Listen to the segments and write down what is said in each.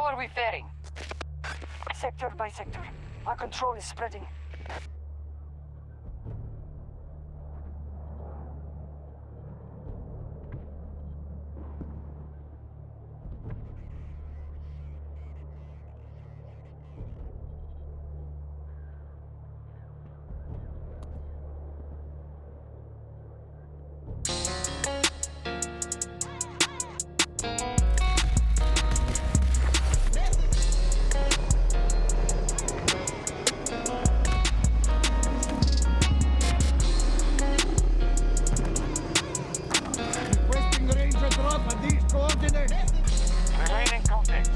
How are we faring? Sector by sector. Our control is spreading. Remain in contact.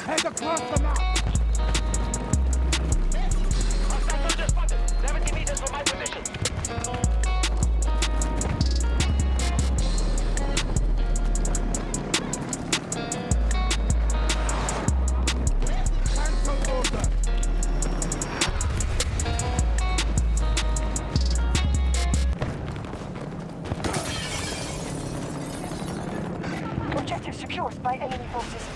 Head across the map! Hostile soldier spotted. 70 meters from my position. Cancel order! Objective secured by enemy forces.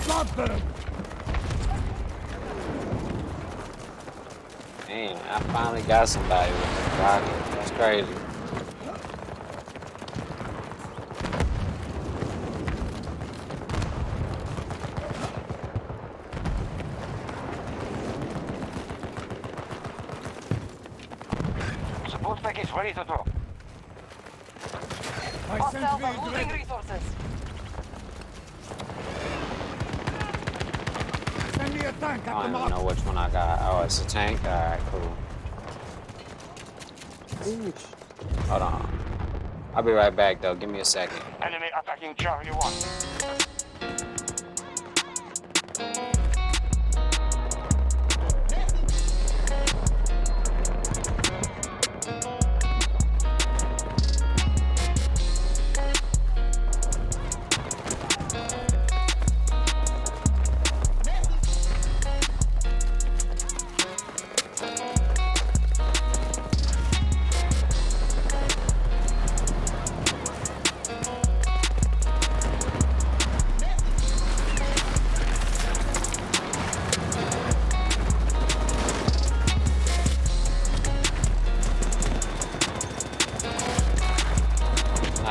Stop them! Damn, I finally got somebody with this rocket. That's crazy. Support package ready to drop. My Hostiles are sentry is losing ready! resources. Send me a tank I at the don't even mark! know which one I got. Oh, it's a tank? Alright, cool. Sheesh. Hold on. I'll be right back though. Give me a second. Enemy attacking Charlie 1.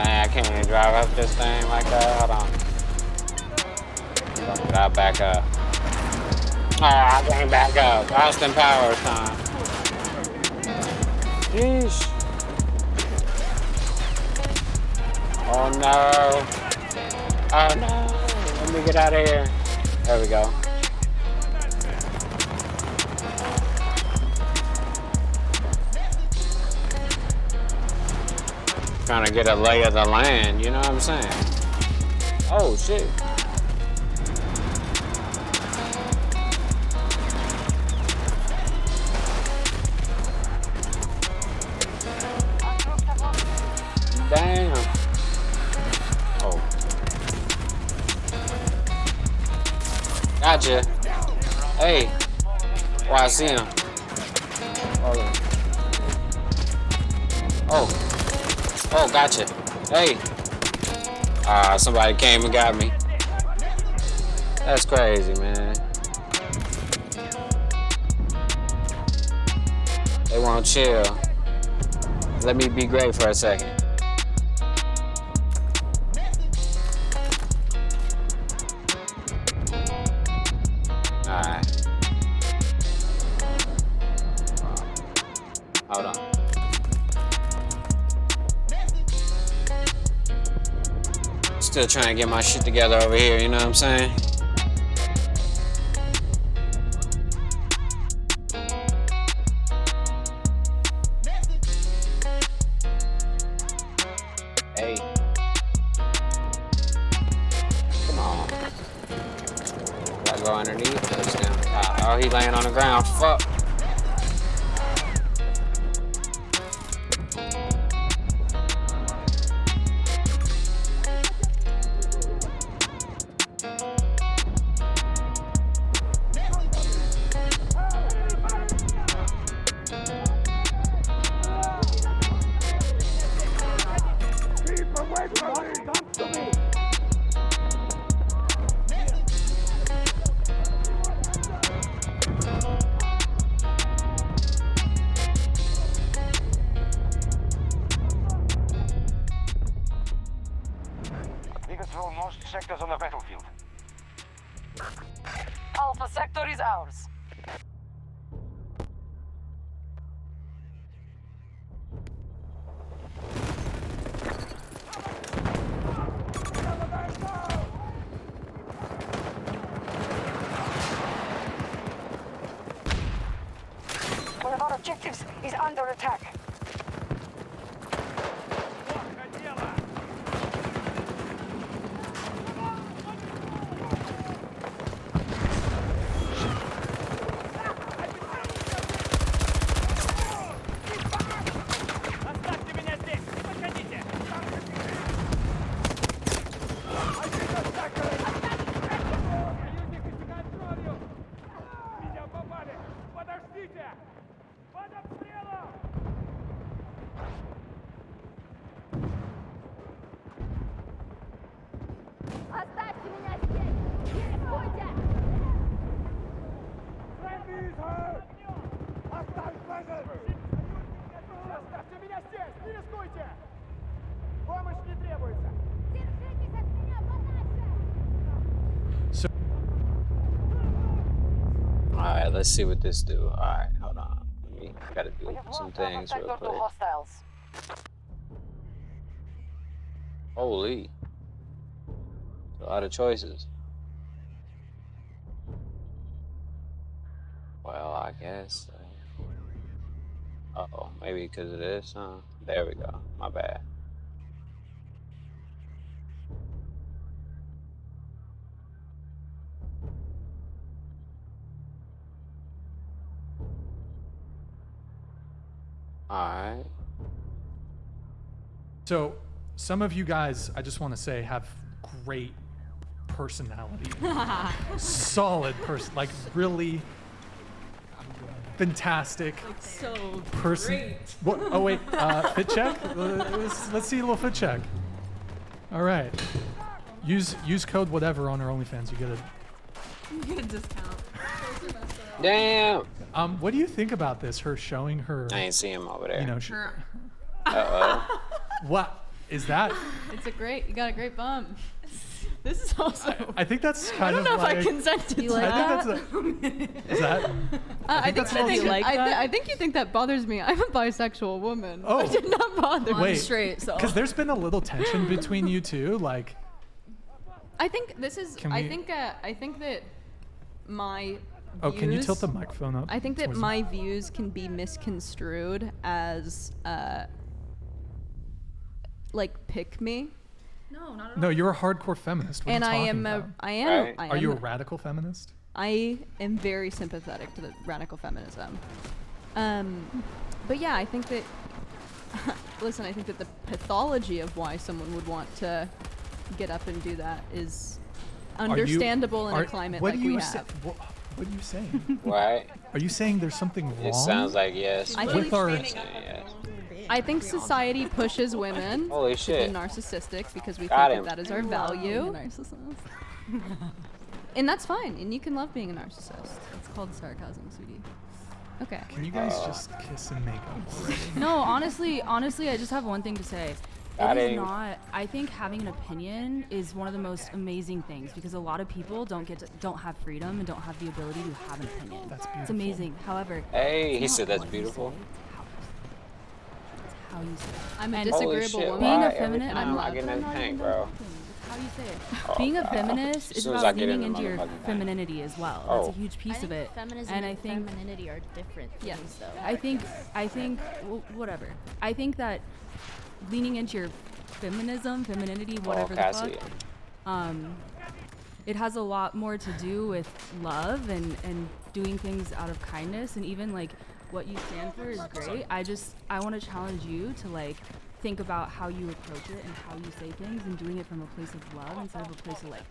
I can't even drive up this thing like that. Hold on. But I'll back up. Oh, I can't back up. Austin Powers time. Jeez. Oh no. Oh no. Let me get out of here. There we go. Trying to get a lay of the land, you know what I'm saying? Oh shit. Damn. Oh. Gotcha. Hey. Oh, I see him. Oh. Oh, gotcha. Hey. Somebody came and got me. That's crazy, man. They won't chill. Let me be great for a second. Still trying to get my shit together over here, you know what I'm saying? Hey. Come on. Gotta go underneath. Touchdown. Oh, he laying on the ground. Fuck. Keep away from me! Come to me! We control most sectors on the battlefield. Alpha sector is ours. One of our objectives is under attack. Оставьте меня здесь! Подходите! Союзник истекает кровью! Меня попали! Подождите! Под обстрелом! Оставьте меня здесь! Не рискуйте! Friendly is hurt! Hostile present! Оставьте меня здесь! Не рискуйте! Помощь не требуется! Держитесь от меня подальше! Alright, let's see what this do. Alright, hold on. I gotta do We have some lost Alpha things real sector to quick. hostiles. Holy. A lot of choices. Well, I guess. Uh-oh, maybe because of this, huh? There we go. My bad. Alright. So, some of you guys, I just want to say, have great personality. Solid person, like really fantastic So person. great. What? Oh wait, fit check. Let's see a little fit check. All right. Use code whatever on our OnlyFans. You get a. You get a discount. Damn! What do you think about this? Her showing her. I ain't see him over there. You know. Uh-oh. What is that? It's a great. You got a great bump. This is also. I think that's kind I don't of know if like. I consented to I that. think that's a. Is that? I think that's that what you you like like that? I think you think that bothers me. I'm a bisexual woman. Oh. It did not bother me. Wait. straight, so. Because there's been a little tension between you two, like. I think this is. Can I we- think. I think that my. Oh, can you views- tilt the microphone up? I think that towards my views can be misconstrued as like pick me, No, not at all. No, you're a hardcore feminist. What and are I you am talking a. about? I am. Right. I am Are you a radical feminist? I am very sympathetic to the radical feminism. But yeah, I think that. Listen, I think that the pathology of why someone would want to get up and do that is understandable in a climate what like do you we say- have. what are you saying? Right? Are you saying there's something wrong? It sounds like yes. I but think- With our- it's saying yes. I think society pushes women Holy to shit. be narcissistic because we Got think him. that that is our value. And that's fine. And you can love being a narcissist. It's called sarcasm, sweetie. Okay. Can you guys just kiss and make up already? No, honestly, I just have one thing to say. Got It is him. not. I think having an opinion is one of the most amazing things because a lot of people don't have freedom and don't have the ability to have an opinion. That's It's beautiful. amazing. However, Hey, it's he not said that's what you beautiful. say, it's how you say it. I'm a And Holy disagreeable shit, woman. Being why a every feminine, time I'm I loved. get in that tank, bro. It's how do you say it? Being a feminist As is soon as I about get in leaning the into your motherfucking thing. femininity as well. Oh. That's a huge piece of it. Feminism And I think femininity are different Yes. things, though. I think, well, whatever. I think that leaning into your femininity, whatever the Cassie. fuck, it has a lot more to do with love and doing things out of kindness, and even like what you stand for is great. I want to challenge you to like think about how you approach it and how you say things, and doing it from a place of love instead of a place of like,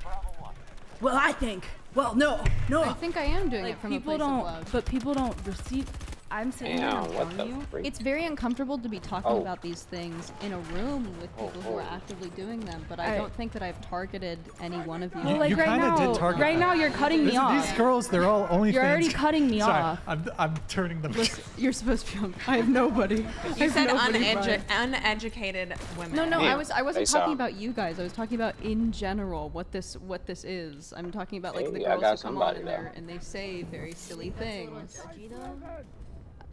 well, I think, well, no. I think I am doing Like it from a people place don't, of love. but people don't receive. I'm sitting here Damn, and I'm what the telling you. freak? It's very uncomfortable to be talking Oh. about these things in a room with people who are actively doing them, but I don't think that I've targeted any one of you. Well, like You right kinda did now, target right them. now you're cutting me off. These girls, they're all OnlyFans. You're already cutting me Sorry, off. I'm turning them. You're supposed to be on. I have nobody. You said uneducated women. No, Yeah, I wasn't they talking saw. about you guys. I was talking about in general what this is. I'm talking about like the Maybe I girls got who come on somebody and, there. and they say very silly things.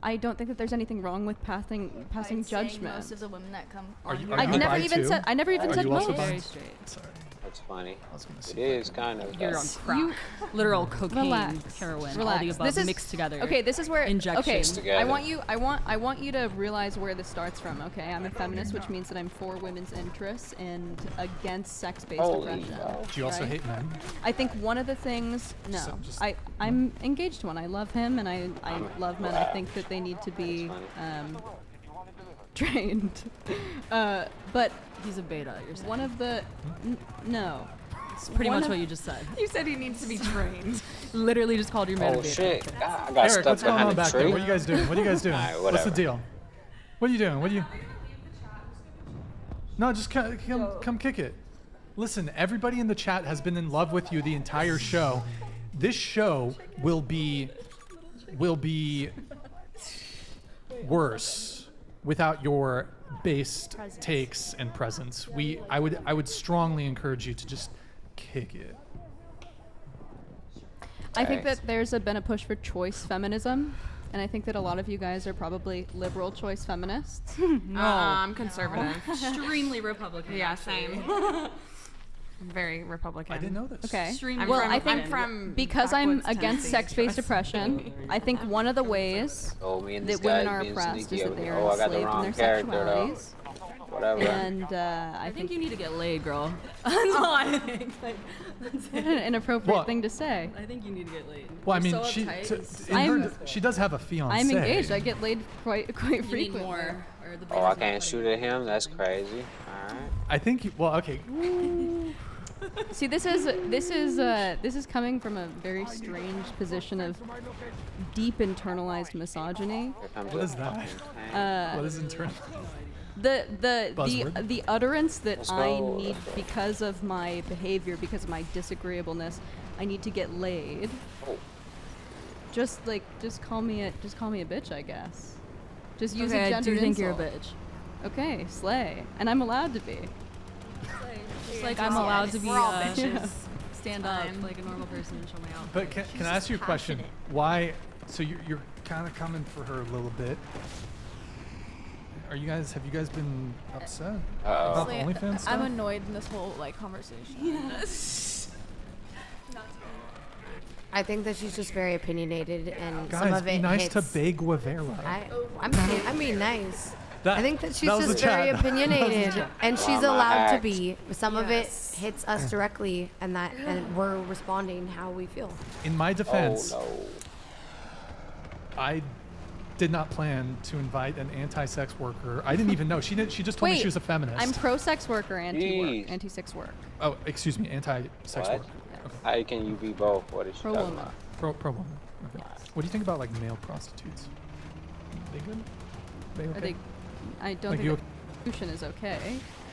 I don't think that there's anything wrong with passing judgment. Most of the women that come Are on you- here are I you never bi even too? said. I never even Are said you also most. bi? Very straight. Sorry, That's funny. I was gonna It see. is kind of. You're on that's- crack. Literal cocaine, Relax. heroin, Relax. all the above This is mixed together. Okay, this is where Injection. okay. Mixed together. I want you to realize where this starts from. Okay, I'm a feminist, which means that I'm for women's interests and against sex-based Holy oppression. wow. Do you also right? hate men? I think one of the things. No, So just- I'm engaged to one. I love him, and I love men. I Wow. think that they need to be That's trained. But He's a beta. You're saying. one of the no. It's pretty one much of- what you just said. You said he needs to be trained. Literally just called your man a Oh beta. shit! God, I got Eric, stuck what's going behind on a back tree. there? What are you guys doing? What are you guys doing? Alright, What's the whatever. deal? What are you doing? What are you? No, just come kick it. Listen, everybody in the chat has been in love with you the entire show. This show will be worse without your based takes and presence. I would strongly encourage you to just kick it. I think that there's been a push for choice feminism, and I think that a lot of you guys are probably liberal choice feminists. I'm conservative. Extremely Republican. Yeah, same. I'm very Republican. I didn't know this. Okay. Extremely Well, I Republican. think I'm from because I'm backwoods against Tennessee. sex-based oppression, I think one of the ways Oh, me and this that women guy's are being oppressed sneaky is that over they here. are Oh, I got the enslaved in wrong their character though. sexualities. Whatever. And I think you need to get laid, girl. That's all I think. Like, that's what it. an inappropriate Well- thing to say. I think you need to get laid. Well, I You're mean, so she uptight. she does have a fiance. I'm engaged. I get laid quite You need frequently. more. Or the Oh, I baby's not can't shoot at him. That's crazy. All right. I think. Well, okay. See, this is coming from a very strange position of deep internalized misogyny. Here comes What a is that? fucking tank. What is internal? The utterance that Let's I go, need let's go. because of my behavior, because of my disagreeableness, I need to get laid. Oh. Just call me a bitch, I guess. Just use Okay, a I gendered do think you're a insult. bitch. Okay, slay, and I'm allowed to be. Just like I'm allowed to be We're all bitches. stand up like a normal person and show my outfit. But can I ask you a question? Why? So you're kind of coming for her a little bit. Have you guys been upset about the OnlyFans stuff? I'm annoyed in this whole like conversation. I think that she's just very opinionated, and some Guys, of be it nice hits. to Bay Guevara. I'm being nice. I think that she's that was just the very chat. That was the opinionated, chat. and she's Wow, my allowed to hacks. be. Some of it hits us directly, and we're responding how we feel. In my defense, Oh no. I did not plan to invite an anti-sex worker. I didn't even know. She just told me Wait, she was a feminist. I'm pro-sex worker, Jeez. anti-sex work. Oh, excuse me, anti-sex What? worker. How can you be both? What is she talking Pro-woman. about? Pro woman. Okay. What do you think about like male prostitutes? They good? They okay? Are they? I don't Like think you- that prostitution is okay.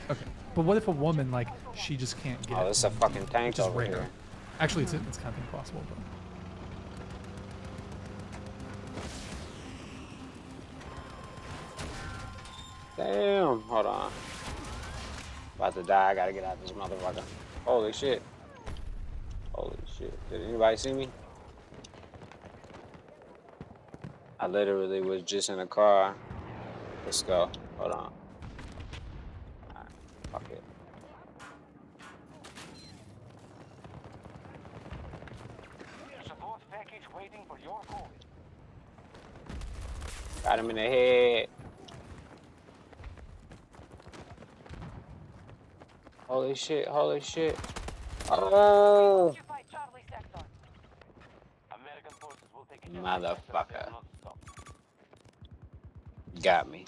Okay. But what if a woman like she just can't get? Oh, there's a and fucking tank which is over rare. here. Actually, it's kind of impossible. But Damn. Hold on. About to die. I gotta get out this motherfucker. Holy shit. Holy shit. Did anybody see me? I literally was just in a car. Let's go. Hold on. Alright. Fuck it. Got him in the head. Holy shit, holy shit. Oh! Motherfucker. Got me.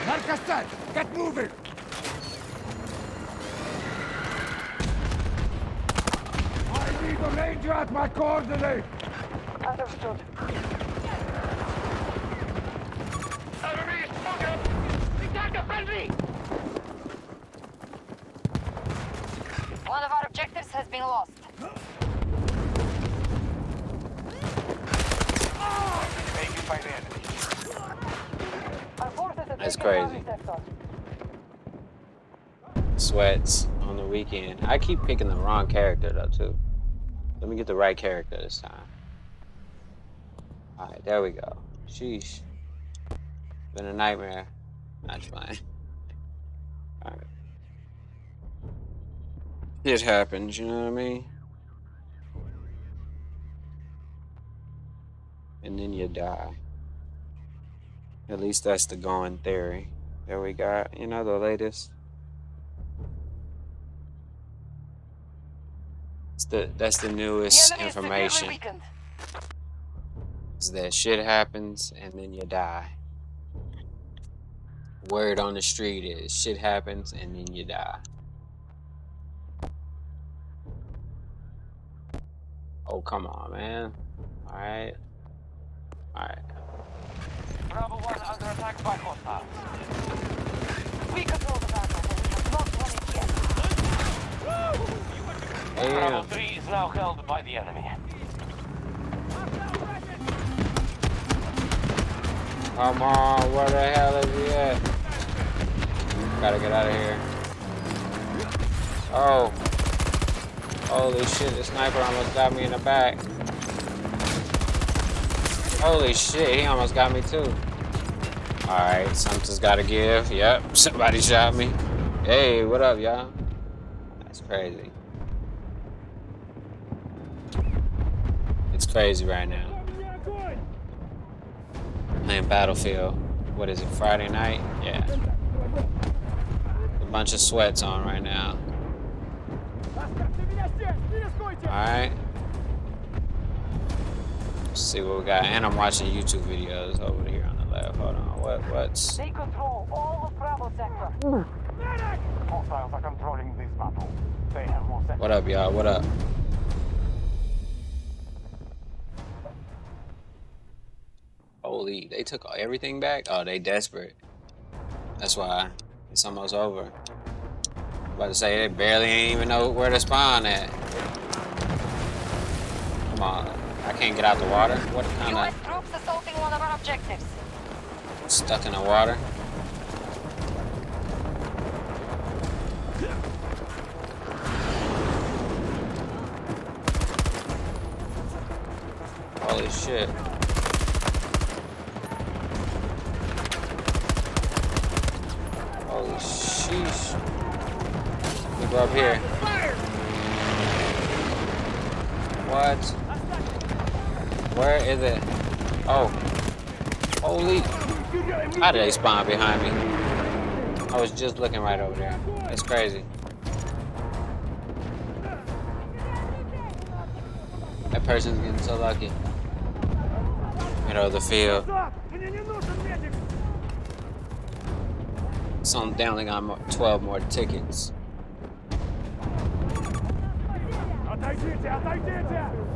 Narcostat, get moving! I need a ranger at my coordinate! Understood. Enemy spotted! Attack a friendly! One of our objectives has been lost. Taken by the enemy. Our forces have That's taken crazy. Charlie sector. Sweats on the weekend. I keep picking the wrong character though too. Let me get the right character this time. Alright, there we go. Sheesh. Been a nightmare. Not fine. Alright. It happens, you know what I mean? And then you die. At least that's the going theory. There we got, you know, the latest. That's the newest information. Is that shit happens and then you die. Word on the street is shit happens and then you die. Oh, come on, man. Alright. Alright. Bravo 1 under attack by hostiles. We control the battle, but we have not won it yet. Damn. 3 is now held by the enemy. Come on, where the hell is he at? Gotta get out of here. Oh. Holy shit, the sniper almost got me in the back. Holy shit, he almost got me too. Alright, something's gotta give. Yep, somebody shot me. Hey, what up, y'all? That's crazy. It's crazy right now. Playing Battlefield. What is it, Friday night? Yeah. A bunch of sweats on right now. Alright. Let's see what we got. And I'm watching YouTube videos over here on the left. Hold on. What's... They control all of Bravo sector. Hostiles are controlling this battle. They have more seconds. What up, y'all? What up? Holy, they took everything back? Oh, they desperate. That's why. It's almost over. About to say, they barely ain't even know where to spawn at. Come on. I can't get out the water. What kind US of... troops assaulting one of our objectives. Stuck in the water? Holy shit. Holy sheesh. People up here. What? Where is it? Oh. Holy. How did they spawn behind me? I was just looking right over there. That's crazy. That person's getting so lucky. Middle of the field. So they only got 12 more tickets.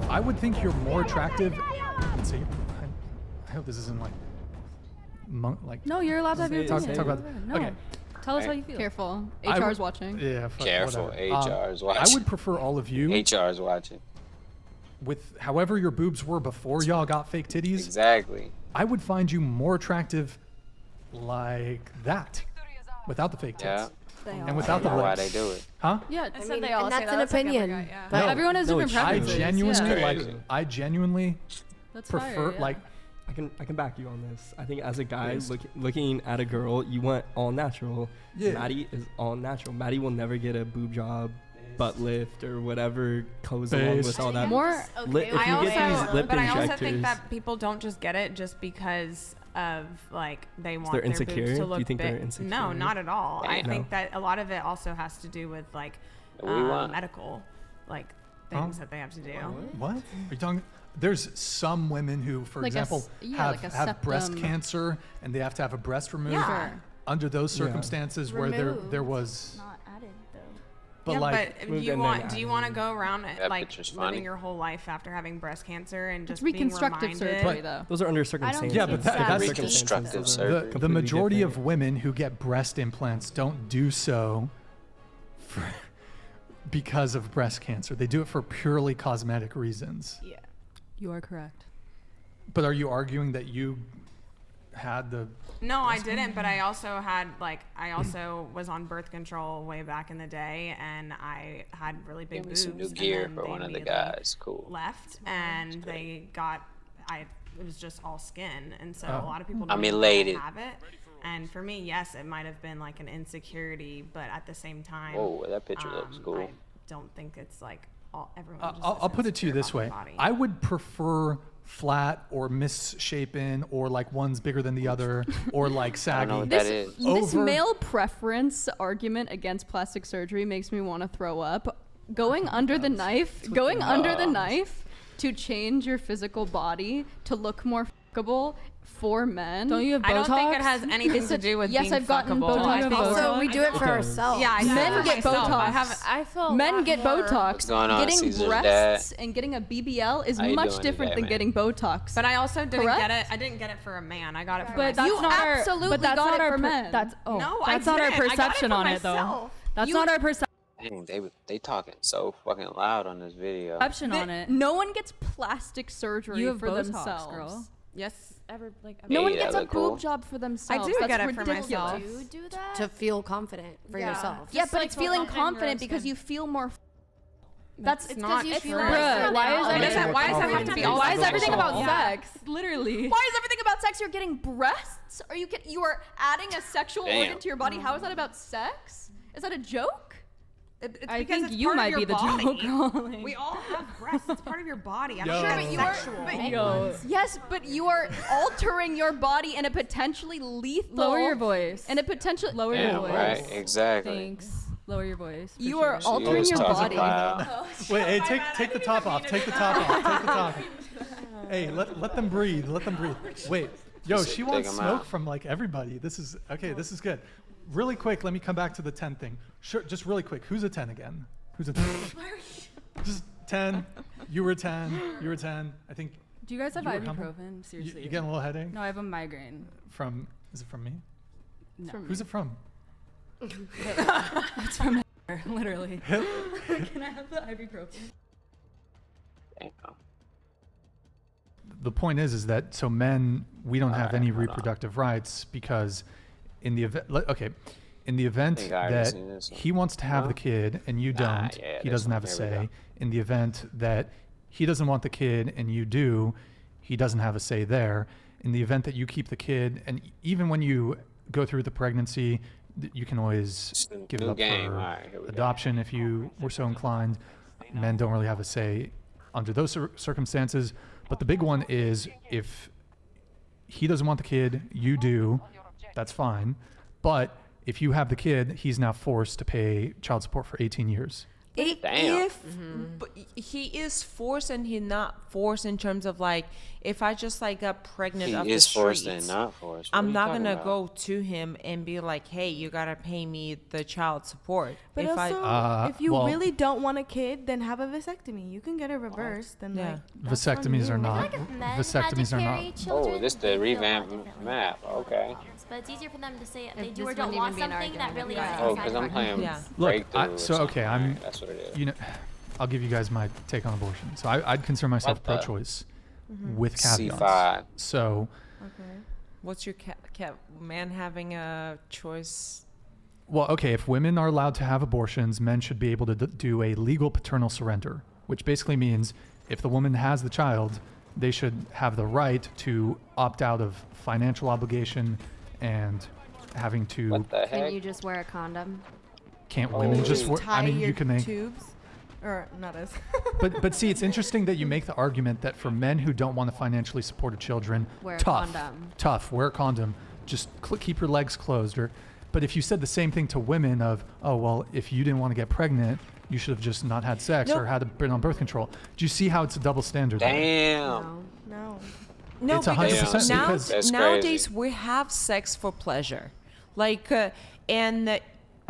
I would think you're more attractive. Let's see. I hope this isn't like, No, you're allowed to have your talk opinion. about. No. Okay. Tell us how you feel. Careful. I HR's would- watching. Yeah. Fuck, Careful, whatever. HR's watching. I would prefer all of you HR's watching. with however your boobs were before y'all got fake titties. Exactly. I would find you more attractive like that, without the fake tits. And without the I don't know why legs. they do it. Huh? Yeah, I said mean, they all and say that's that. an That's like every opinion. guy, yeah. But Everyone has different I preferences. genuinely yeah. Crazy. I genuinely That's prefer fire, yeah. like I can back you on this. I think as a guy looking at a girl, you want all natural. Yeah. Maddie is all natural. Maddie will never get a boob job, butt lift, or whatever goes along Face. with all that. More. If you get these lip but I also injectors, think that people don't just get it just because of like they want they're their insecure? boobs to Do look you think big. they're insecure? No, not at all. I No. think that a lot of it also has to do with like We want- medical like things that they have to do. what? Are you talking? There's some women who, for Like a example, s- yeah, like a have breast septum. cancer and they have to have a breast removed. Yeah. Under those Yeah. circumstances where there was, not added though. but yeah, like but Moved you and want? then Do you want to go around That like picture's living funny. your whole life after having breast cancer and just It's reconstructive being surgery, reminded? though. those are under circumstances. Yeah, but that's Reconstructive Those are surgery. the completely majority different. of women who get breast implants don't do so because of breast cancer. They do it for purely cosmetic reasons. Yeah. You are correct. But are you arguing that you had the No, I didn't, but I also had I also was on birth control way back in the day, and I had really big Give me boobs. some new and gear then for they one of the immediately guys. Cool. Left, and they got it was just all skin, and so a lot of people I'm don't elated. have it. And for me, yes, it might have been like an insecurity, but at the same time, Whoa, that picture looks cool. I don't think it's like everyone. Just I'll put it to you this way. I would prefer flat or misshapen or like one's bigger than the other or like I saggy. don't know what that is. This male preference argument against plastic surgery makes me want to throw up. Going under the knife to change your physical body to look more fuckable for men. Don't you have Botox? I don't think it has anything It's to do with yes, being I've gotten fuckable. Botox I think- before. Also, we do it for ourselves. Yeah, I do it Men for get myself. Botox. I feel Men get Botox. What's going on, Getting Caesar's breasts and getting a BBL is How you much doing different today, than man? getting Botox. But I also didn't Correct? get it. I didn't get it for a man. I got it for But myself. that's not our. absolutely But that's got not it our for men. That's No, I That's not our didn't. I got it perception for on it, though. myself. That's You- not our perception Dang, they talking so fucking loud on this video. on it. No one gets plastic surgery You have for Botox, themselves. girl. Yes. No one Yeah, gets a look boob cool. job for themselves. do That's get it for ridiculous. myself. You do that to feel confident for yourself. Yeah, but like it's feeling feel confident in your confident own because skin. you feel more. That's It's not because you true. feel Bruh, why is Why does that have to be all Why is everything sexual? about sex? Literally. Why is everything about sex? You're getting breasts? Are you are adding a sexual Damn. organ to your body? How is that about sex? Is that a joke? It's I because think it's you part of might your be the body. joke, girl. We all have breasts. It's part of your body. I'm Yo. sure Sure, it's but you are- sexual. Yo. Yes, but you are altering your body in a potentially lethal. Lower your voice. And a potential. Lower Yeah, your voice. right, exactly. Thanks. Lower your voice. You are Appreciate it. altering She your was body. talking loud. Wait, hey, take the top off. Take the top off. Take the top off. Hey, let them breathe. Let them breathe. Wait. Yo, Just she take wants 'em smoke out. from like everybody. This is okay. This is good. Really quick, let me come back to the 10 thing. Sure, just really quick. Who's a 10 again? Who's a 10? Just 10. You were 10. You were 10. I think. Do you guys have You were humble? ibuprofen? Seriously. You getting a little headache? No, I have a migraine. From? Is it from me? No. Who's it from? It's from her, literally. Can I have the ibuprofen? Damn. The point is that so men, we don't have Alright, any hold on. reproductive rights because in the event, in the event think I already that seen this one. he wants to have No? the kid and you Nah, don't, yeah, he this doesn't one. have a Here we say. In the event that he doesn't want the kid and you do, he doesn't have a say there. In the event that you keep the kid, and even when you go through the pregnancy, you can always It's a give it new up game. for Alright, here we go. adoption if you were so inclined. Men don't really have a say under those circumstances. But the big one is if he doesn't want the kid, you do, that's fine. But if you have the kid, he's now forced to pay child support for 18 years. Damn. If but he is forced and he not forced in terms of like, if I just like got pregnant He off is the forced streets, and not forced. What are I'm you not talking gonna about? go to him and be like, hey, you gotta pay me the child support. But if also, if you well- really don't want a kid, then have a vasectomy. You can get it reversed. And Yeah. that's on Vasectomies are you. not. Like if men had to Vasectomies are carry not. children, Oh, this they'd the feel a lot revamp differently. map. Okay. But it's easier for them to say they If do or this don't wouldn't want even be an something that argument, really yeah. is Oh, inside because I'm of playing Yeah. Look, Breakthrough. or so okay, something, I'm. right? That's what it is. You know, I'll give you guys my take on abortion. So I'd consider myself What the- pro-choice with caveats. C5. So, what's your man having a choice? well, okay, if women are allowed to have abortions, men should be able to do a legal paternal surrender, which basically means if the woman has the child, they should have the right to opt out of financial obligation and having to. What the Can heck? you just wear a condom? Can't women just? Tie I mean, your you can make. tubes, or not us. But see, it's interesting that you make the argument that for men who don't want to financially support children, Wear a tough, condom. tough, wear a condom, just keep your legs closed. But if you said the same thing to women of, oh well, if you didn't want to get pregnant, you should have just not had sex Nope. or had been on birth control. Do you see how it's a double standard? there? Damn. No. No, It's because 100% now, because- That's nowadays crazy. we have sex for pleasure, like, and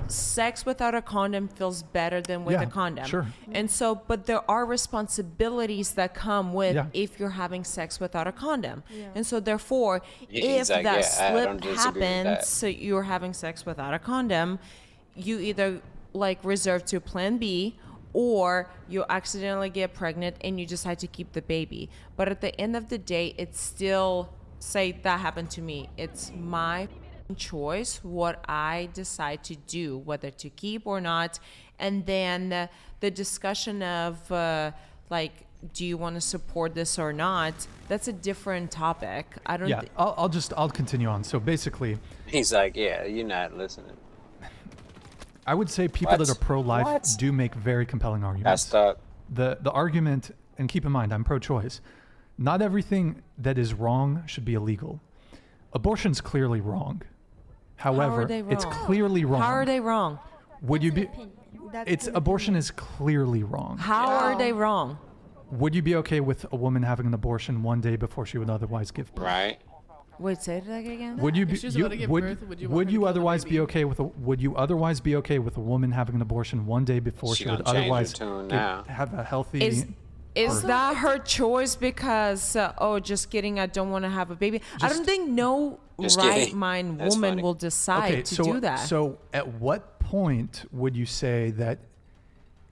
sex without a condom feels better than with Yeah, a condom. sure. And so, but there are responsibilities that come with Yeah. if you're having sex without a condom. And so, therefore, Yeah, if exactly. that Yeah, I slip don't disagree with that. happens, so you're having sex without a condom, you either like reserve to Plan B, or you accidentally get pregnant and you decide to keep the baby. But at the end of the day, it's still, say that happened to me, it's my choice what I decide to do, whether to keep or not. And then the discussion of like, do you want to support this or not? That's a different topic. I don't. Yeah, I'll continue on. So basically, He's like, yeah, you're not listening. I would say people that What? are pro-life What? do make very compelling arguments. That's stuck. The argument, and keep in mind, I'm pro-choice. Not everything that is wrong should be illegal. Abortion's clearly wrong. However, they it's wrong? clearly wrong. How are they wrong? Would you be? That's It's an abortion is clearly wrong. How are they wrong? Would you be okay with a woman having an abortion one day before she would otherwise give birth? Right. Wait, say that again. Would you be? If she was You, about to give would birth, would you want would her to you kill the otherwise be baby? okay with a? Would you otherwise be okay with a woman having an abortion one day before She she would gonna change her otherwise tune give- now. have a healthy? Is birth? that her choice because just kidding, I don't want to have a baby? I don't think no Just right kidding. mind That's woman funny. will decide okay, to so do that. so at what point would you say that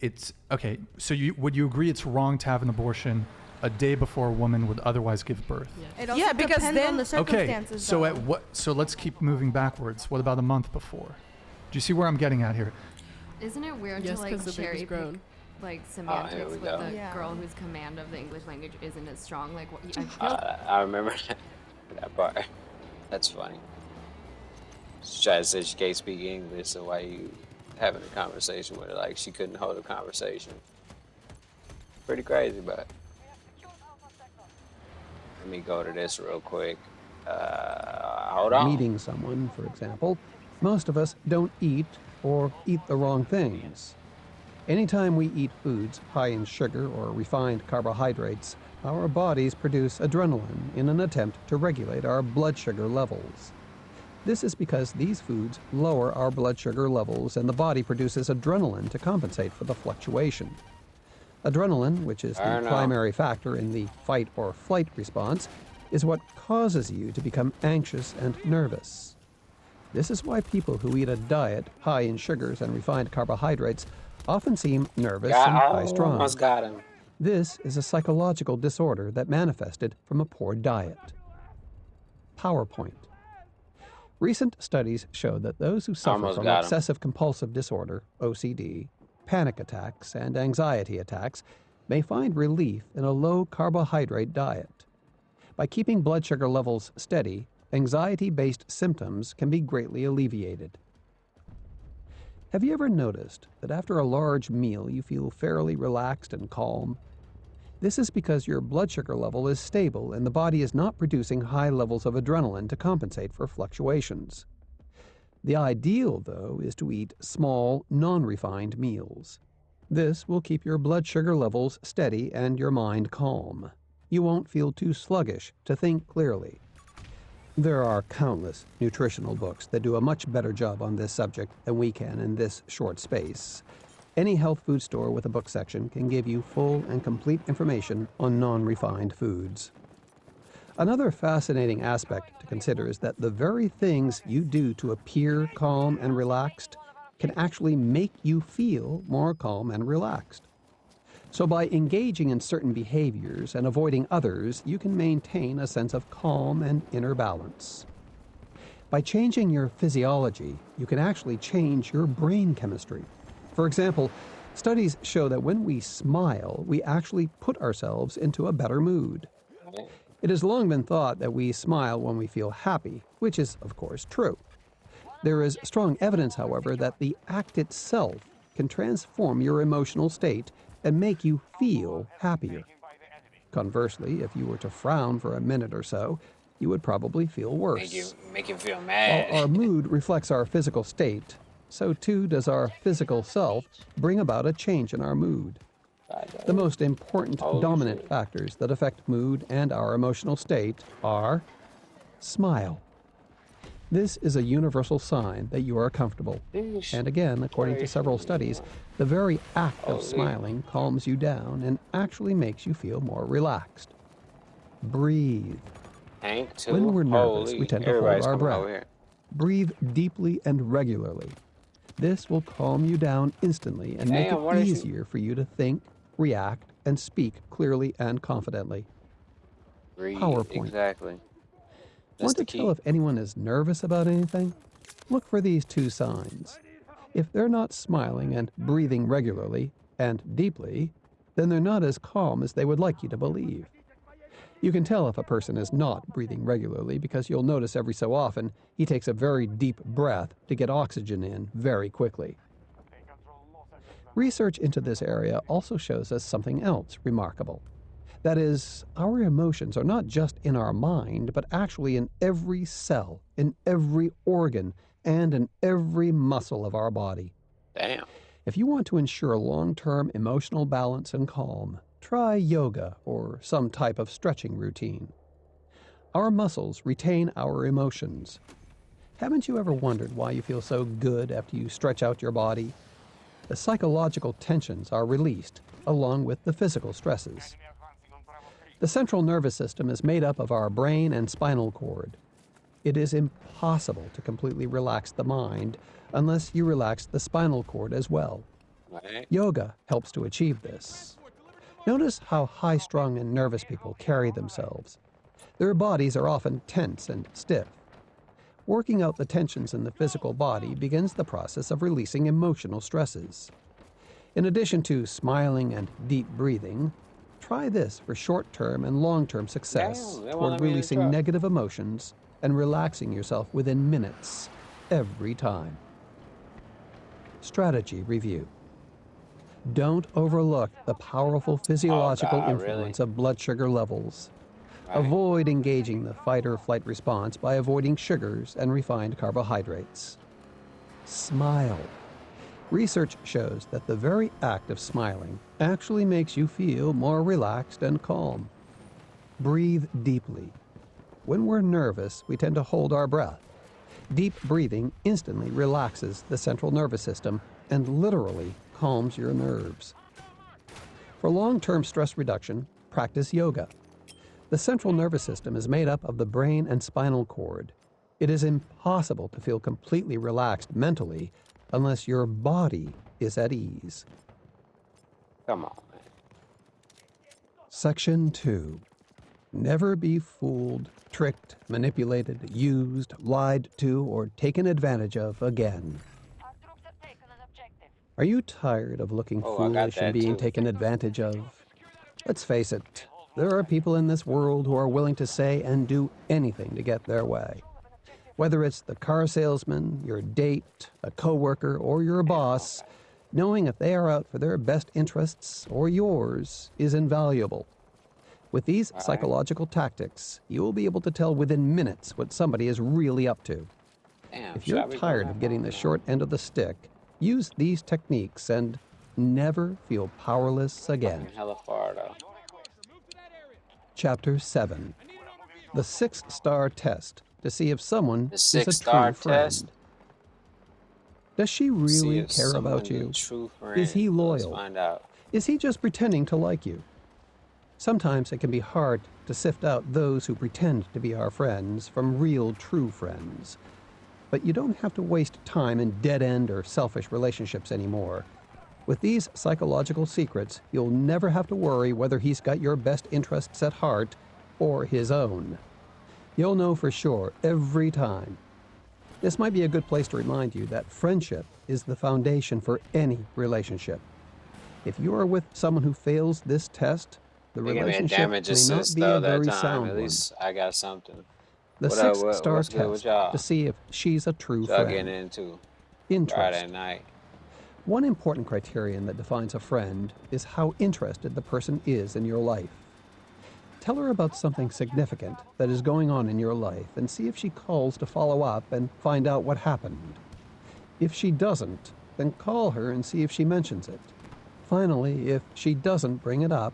it's okay? So would you agree it's wrong to have an abortion a day before a woman would otherwise give birth? It also Yeah, because depends then- on the Okay, circumstances. so though. at what? So let's keep moving backwards. What about a month before? Do you see where I'm getting at here? Isn't it weird Yes, to like 'cause the baby's cherry pick grown. like here semantics we with go. a Yeah. girl whose command of the English language isn't as strong? Like, what, I feel I remember that part. That's funny. She tried to say she can't speak English, so why you having a conversation with her like she couldn't hold a conversation? Pretty crazy, but let me go to this real quick. Hold on. Meeting someone, for example, most of us don't eat or eat the wrong things. Anytime we eat foods high in sugar or refined carbohydrates, our bodies produce adrenaline in an attempt to regulate our blood sugar levels. This is because these foods lower our blood sugar levels and the body produces adrenaline to compensate for the fluctuation. Adrenaline, which is I the know. primary factor in the fight or flight response, is what causes you to become anxious and nervous. This is why people who eat a diet high in sugars and refined carbohydrates often seem nervous and high-strung. Almost got him. This is a psychological disorder that manifested from a poor diet. PowerPoint. Recent studies show that those who suffer Almost from got him. obsessive compulsive disorder, OCD, panic attacks, and anxiety attacks may find relief in a low carbohydrate diet. By keeping blood sugar levels steady, anxiety-based symptoms can be greatly alleviated. Have you ever noticed that after a large meal you feel fairly relaxed and calm? This is because your blood sugar level is stable and the body is not producing high levels of adrenaline to compensate for fluctuations. The ideal, though, is to eat small, non-refined meals. This will keep your blood sugar levels steady and your mind calm. You won't feel too sluggish to think clearly. There are countless nutritional books that do a much better job on this subject than we can in this short space. Any health food store with a book section can give you full and complete information on non-refined foods. Another fascinating aspect to consider is that the very things you do to appear calm and relaxed can actually make you feel more calm and relaxed. So by engaging in certain behaviors and avoiding others, you can maintain a sense of calm and inner balance. By changing your physiology, you can actually change your brain chemistry. For example, studies show that when we smile, we actually put ourselves into a better mood. It has long been thought that we smile when we feel happy, which is, of course, true. There is strong evidence, however, that the act itself can transform your emotional state and make you feel happier. Conversely, if you were to frown for a minute or so, you would probably feel worse. Make you feel mad. While our mood reflects our physical state, so too does our physical self bring about a change in our mood. The most important dominant factors that affect mood and our emotional state are smile. This is a universal sign that you are comfortable. And again, according to several studies, the very act of smiling calms you down and actually makes you feel more relaxed. Breathe. When we're nervous, we tend to hold our breath. Breathe deeply and regularly. This will calm you down instantly and make it easier for you to think, react, and speak clearly and confidently. PowerPoint. Exactly. Want to tell if anyone is nervous about anything? Look for these two signs. If they're not smiling and breathing regularly and deeply, then they're not as calm as they would like you to believe. You can tell if a person is not breathing regularly because you'll notice every so often he takes a very deep breath to get oxygen in very quickly. Research into this area also shows us something else remarkable. That is, our emotions are not just in our mind, but actually in every cell, in every organ, and in every muscle of our body. Damn. If you want to ensure long-term emotional balance and calm, try yoga or some type of stretching routine. Our muscles retain our emotions. Haven't you ever wondered why you feel so good after you stretch out your body? The psychological tensions are released, along with the physical stresses. The central nervous system is made up of our brain and spinal cord. It is impossible to completely relax the mind unless you relax the spinal cord as well. Yoga helps to achieve this. Notice how high-strung and nervous people carry themselves. Their bodies are often tense and stiff. Working out the tensions in the physical body begins the process of releasing emotional stresses. In addition to smiling and deep breathing, try this for short-term and long-term success toward releasing negative emotions and relaxing yourself within minutes, every time. Strategy review. Don't overlook the powerful physiological influence of blood sugar levels. Avoid engaging the fight or flight response by avoiding sugars and refined carbohydrates. Smile. Research shows that the very act of smiling actually makes you feel more relaxed and calm. Breathe deeply. When we're nervous, we tend to hold our breath. Deep breathing instantly relaxes the central nervous system and literally calms your nerves. For long-term stress reduction, practice yoga. The central nervous system is made up of the brain and spinal cord. It is impossible to feel completely relaxed mentally unless your body is at ease. Come on, man. Section 2. Never be fooled, tricked, manipulated, used, lied to, or taken advantage of again. Are you tired of looking foolish and being taken advantage of? Let's face it, there are people in this world who are willing to say and do anything to get their way. Whether it's the car salesman, your date, a coworker, or your boss, knowing if they are out for their best interests or yours is invaluable. With these psychological tactics, you will be able to tell within minutes what somebody is really up to. If you're tired of getting the short end of the stick, use these techniques and never feel powerless again. Hella far though. Chapter 7. The 6-star test to see if someone The is a 6-star true friend. test. Does she See really if care about someone's a you? true Is he friend. Let's loyal? find out. Is he just pretending to like you? Sometimes it can be hard to sift out those who pretend to be our friends from real, true friends. But you don't have to waste time in dead-end or selfish relationships anymore. With these psychological secrets, you'll never have to worry whether he's got your best interests at heart or his own. You'll know for sure every time. This might be a good place to remind you that friendship is the foundation for any relationship. If you are with someone who fails this test, the They gave me a relationship damage may not assist be though a very that time. sound At one. least I got something. The What up, 6-star what's good with test y'all? to see if she's a true Y'all friend. getting into Interest. Friday night. One important criterion that defines a friend is how interested the person is in your life. Tell her about something significant that is going on in your life and see if she calls to follow up and find out what happened. If she doesn't, then call her and see if she mentions it. Finally, if she doesn't bring it up,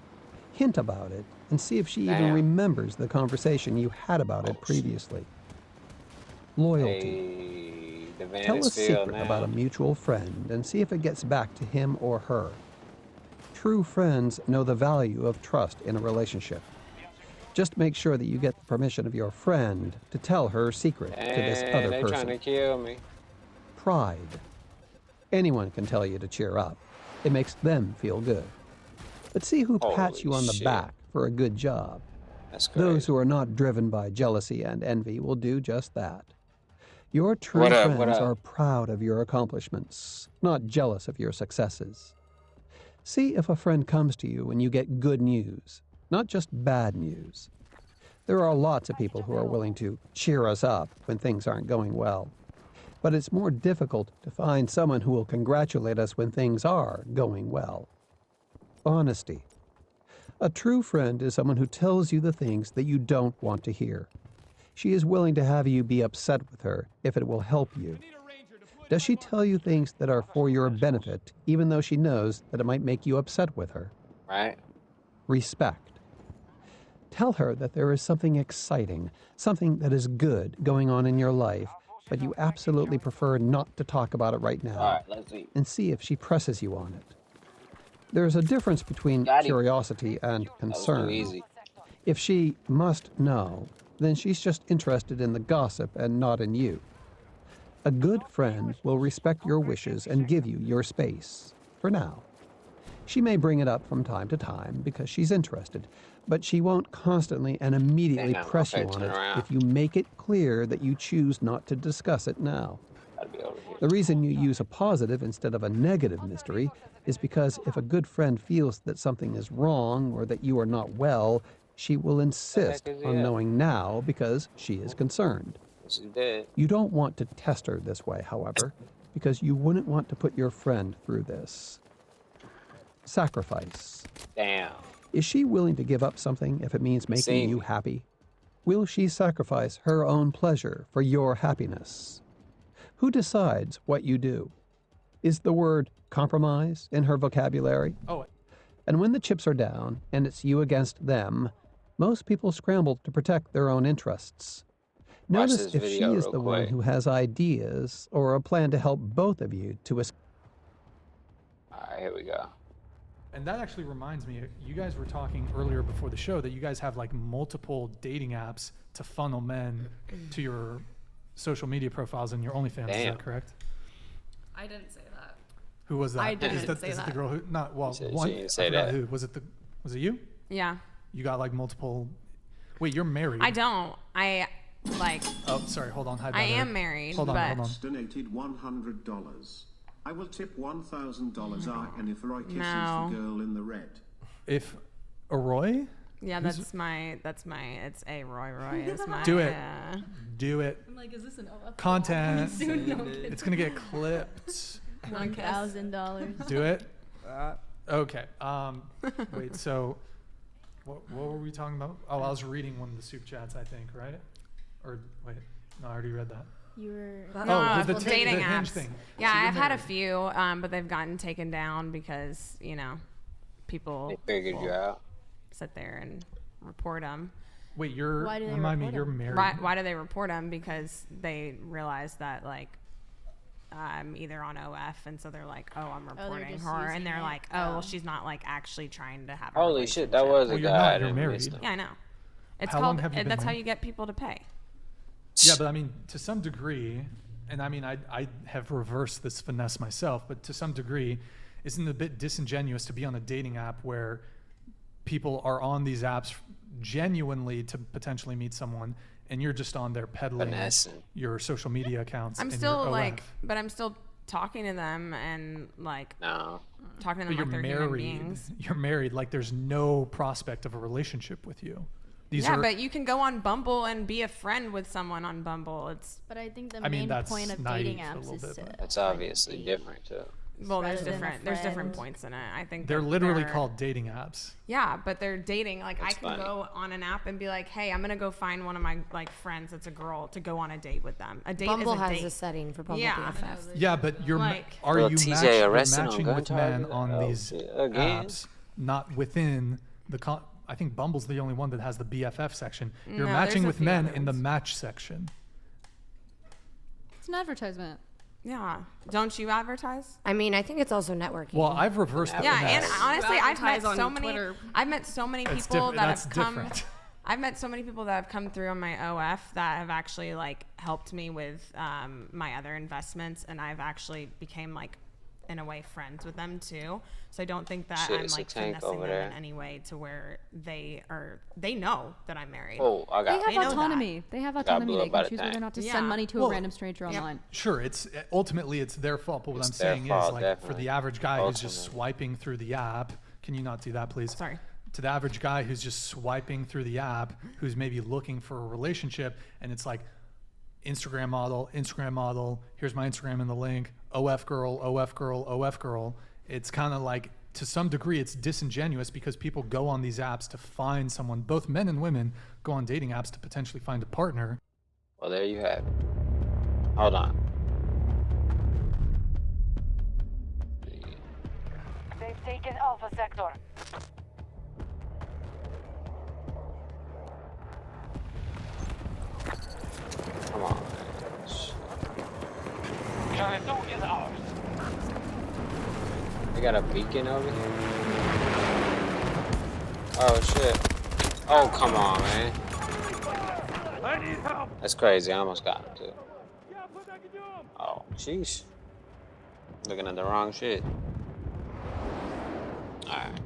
hint about it and see if she even Damn. remembers the conversation you had about it previously. Loyalty. Hey, the Tell a Venice field secret now. about a mutual friend and see if it gets back to him or her. True friends know the value of trust in a relationship. Just make sure that you get the permission of your friend to tell her secret to this Hey, other they person. trying to kill me. Pride. Anyone can tell you to cheer up. It makes them feel good. But see who pats Holy you on the shit. back for a good job. That's great. Those who are not driven by jealousy and envy will do just that. Your true What up, friends what up? are proud of your accomplishments, not jealous of your successes. See if a friend comes to you when you get good news, not just bad news. There are lots of people who are willing to cheer us up when things aren't going well. But it's more difficult to find someone who will congratulate us when things are going well. Honesty. A true friend is someone who tells you the things that you don't want to hear. She is willing to have you be upset with her if it will help you. Does she tell you things that are for your benefit, even though she knows that it might make you upset with her? Right. Respect. Tell her that there is something exciting, something that is good going on in your life, but you absolutely prefer not to talk about it right now. All right, let's see. And see if she presses you on it. There's a difference between Got him. curiosity and That was too concern. easy. If she must know, then she's just interested in the gossip and not in you. A good friend will respect your wishes and give you your space, for now. She may bring it up from time to time because she's interested, but she won't constantly and immediately Dang, I'm press you gonna on turn it around. if you make it clear that you choose not to discuss it now. Gotta be over here. The reason you use a positive instead of a negative mystery is because if a good friend feels that something is wrong or that you are not well, she will insist is he on at? knowing now because she is concerned. She did. You don't want to test her this way, however, because you wouldn't want to put your friend through this. Sacrifice. Damn. Is she willing to give up something if it means making See. you happy? Will she sacrifice her own pleasure for your happiness? Who decides what you do? Is the word compromise in her vocabulary? Oh, And when the chips are down and it's you against them, most people scramble to protect their own interests. Watch Notice this if she video is real the one quick. who has ideas or a plan to help both of you to escape. All right, here we go. and that actually reminds me, you guys were talking earlier before the show that you guys have like multiple dating apps to funnel men to your social media profiles and your OnlyFans. Is Damn. that correct? I didn't say that. Who was that? I didn't is that, say is it the that. girl who? Not well. She One. didn't I say forgot that. Who was it? Was it you? Yeah. You got like multiple. Wait, you're married. I don't. I like. Oh, sorry. Hold on. Hide I that am there. married, Hold on. but Hold on. Donated $100. I will tip $1,000 and if Roy kisses No. the girl in the red. If Roy. Yeah, Who's- that's my. It's a Roy. Is my. Do it. Do it. I'm like, is this an OF? Content. Soon, no kidding. It's gonna get clipped. $1,000. Do it. Okay. Wait. So, what were we talking about? Oh, I was reading one of the soup chats. I think, right? Or wait, no, I already read that. You were. Oh, the dating the Hinge apps. thing. Yeah, So you're I've had a married. few, but they've gotten taken down because people They figured you out. sit there and report them. Wait, you're Why do they remind me, report you're him? married. Why do they report them? Because they realize that like I'm either on OF, and so they're like, oh, I'm reporting just her, using and they're it. like, oh, well, she's not like actually trying to have. A Holy shit, that was a Well, you're guy. not, I you're didn't married. miss them. Yeah, I know. It's How called. long have you been That's how married? you get people to pay. Yeah, but I mean, to some degree, and I mean, I have reversed this finesse myself, but to some degree, isn't it a bit disingenuous to be on a dating app where people are on these apps genuinely to potentially meet someone, and you're just on there peddling Finessing. your social media accounts? I'm and still your like, OF. but I'm still talking to them and like No. talking to But them you're like they're human married. beings. You're married. Like there's no prospect of a relationship with you. These Yeah, are. but you can go on Bumble and be a friend with someone on Bumble. It's But I think the I mean, main that's point of naive dating a apps little is bit, to but- That's obviously different too. well, there's rather than a different friend. points in it. I think they're that literally they're- called dating apps. Yeah, but they're dating. Like That's I can funny. go on an app and be like, hey, I'm gonna go find one of my like friends that's a girl to go on a date with them. A date Bumble is a has date. a setting for Bumble Yeah. BFFs. Yeah, but you're Like- are Little you TJ arrested on matching gun with men charges? on Oh, these shit. Again? apps, not within the I think Bumble's the only one that has the BFF section. You're No, matching there's a with few men other in the ones. match section. It's an advertisement. Yeah. Don't you advertise? I mean, I think it's also networking. Well, I've reversed the Yeah, and finesse. honestly, I've met advertise on so many. Twitter. I've met so many That's people different- that that's have come. different. I've met so many people that have come through on my OF that have actually like helped me with my other investments, and I've actually became like, in a way, friends with them too. So I don't think that Shit, I'm it's a like tank finessing over them there. in any way to where they know that I'm married. Oh, I They got. have know that. autonomy. They have got autonomy. blew They up by can the choose whether or tank. not to Yeah. send money to a Well, random stranger online. Sure, it's ultimately it's their fault. But what It's I'm their saying fault, is, like, for definitely. the average guy who's just Ultimately. swiping through the app, can you not do that, please? Sorry. To the average guy who's just swiping through the app, who's maybe looking for a relationship, and it's like Instagram model, here's my Instagram in the link, OF girl, OF girl, OF girl. It's kind of like, to some degree, it's disingenuous because people go on these apps to find someone. Both men and women go on dating apps to potentially find a partner. Well, there you have it. Hold on. They've taken Alpha Sector. Come on. Charlie 2 is ours. They got a beacon over here. Oh shit. Oh come on, man. I need help. That's crazy. I almost got him too. Oh, sheesh. Looking at the wrong shit. Alright.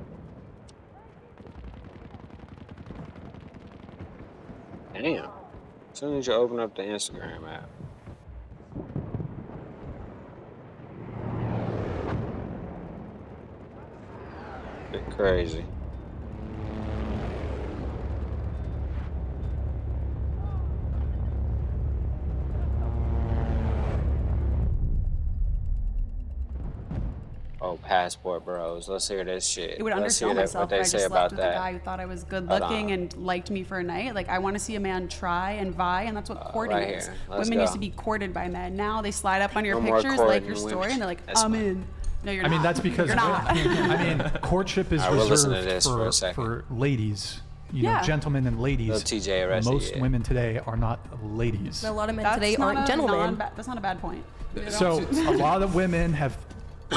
Damn. As soon as you open up the Instagram app. Bit crazy. Oh, passport bros. Let's hear this shit. It would Let's hear undersell that, myself what they if I say just about left with a that. guy who thought I was good Hold looking on. and liked me for a night. Like I want to see a man try and vie, and that's what courting right is. here. Let's Women used go. to be courted by men. Now they slide up on your No more pictures, like courting your women. story, and they're like, That's "I'm fine. in." No, you're I not. mean, that's because you're not. I mean, courtship is All right, we'll listen to reserved this for a for, second. ladies. You know, Yeah. gentlemen and ladies. Little TJ arrested, Most yeah. women today are not ladies. But a lot of men That's today not aren't a gentlemen. That's not a bad point. So a lot of women have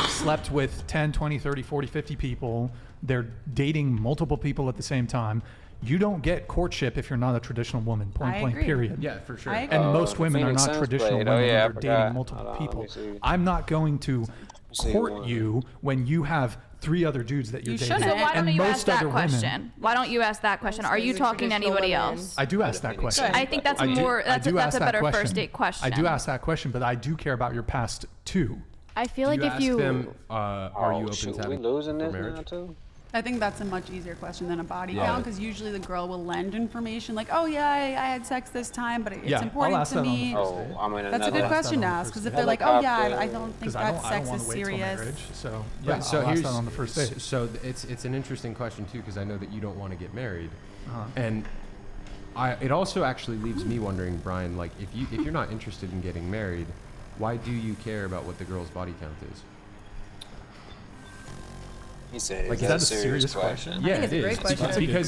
slept with 10, 20, 30, 40, 50 people. They're dating multiple people at the same time. You don't get courtship if you're not a traditional woman, point I blank, agree. period. Yeah, for sure. I agree. And most the women are Phoenix not Suns traditional played. Oh, women. yeah, I They're forgot. dating multiple Hold on, let people. me see. I'm not going to see court one. you when you have 3 other dudes that you're You dating. shouldn't. So why don't and you most ask that other question? women. Why don't you ask that question? Are you These talking to traditional anybody women. else? I do ask that question. I think that's I do- more. I do That's ask a that better question. first date question. I do ask that question, but I do care about your past too. I feel like you if ask you them, are you Oh, open shoot, to we having losing for this now marriage? too? I think that's a much easier question than a body Yeah. count because usually the girl will lend information like, "Oh yeah, I had sex this time, but it's Yeah, I'll important ask to that on the me." first Oh, I'm in That's a another. good I'll ask question to that on the ask because first if date. they're like, "Oh yeah, Helicopter. I don't think Because that I don't sex want is to wait till serious." marriage. So Right, yeah, so I'll ask here's that on the first date. So it's an interesting question too because I know that you don't want to get married, Uh-huh. and It also actually leaves me wondering, Brian, like if you're not interested in getting married, why do you care about what the girl's body count is? He said, Like, is that a serious question? Yeah, I think it's a great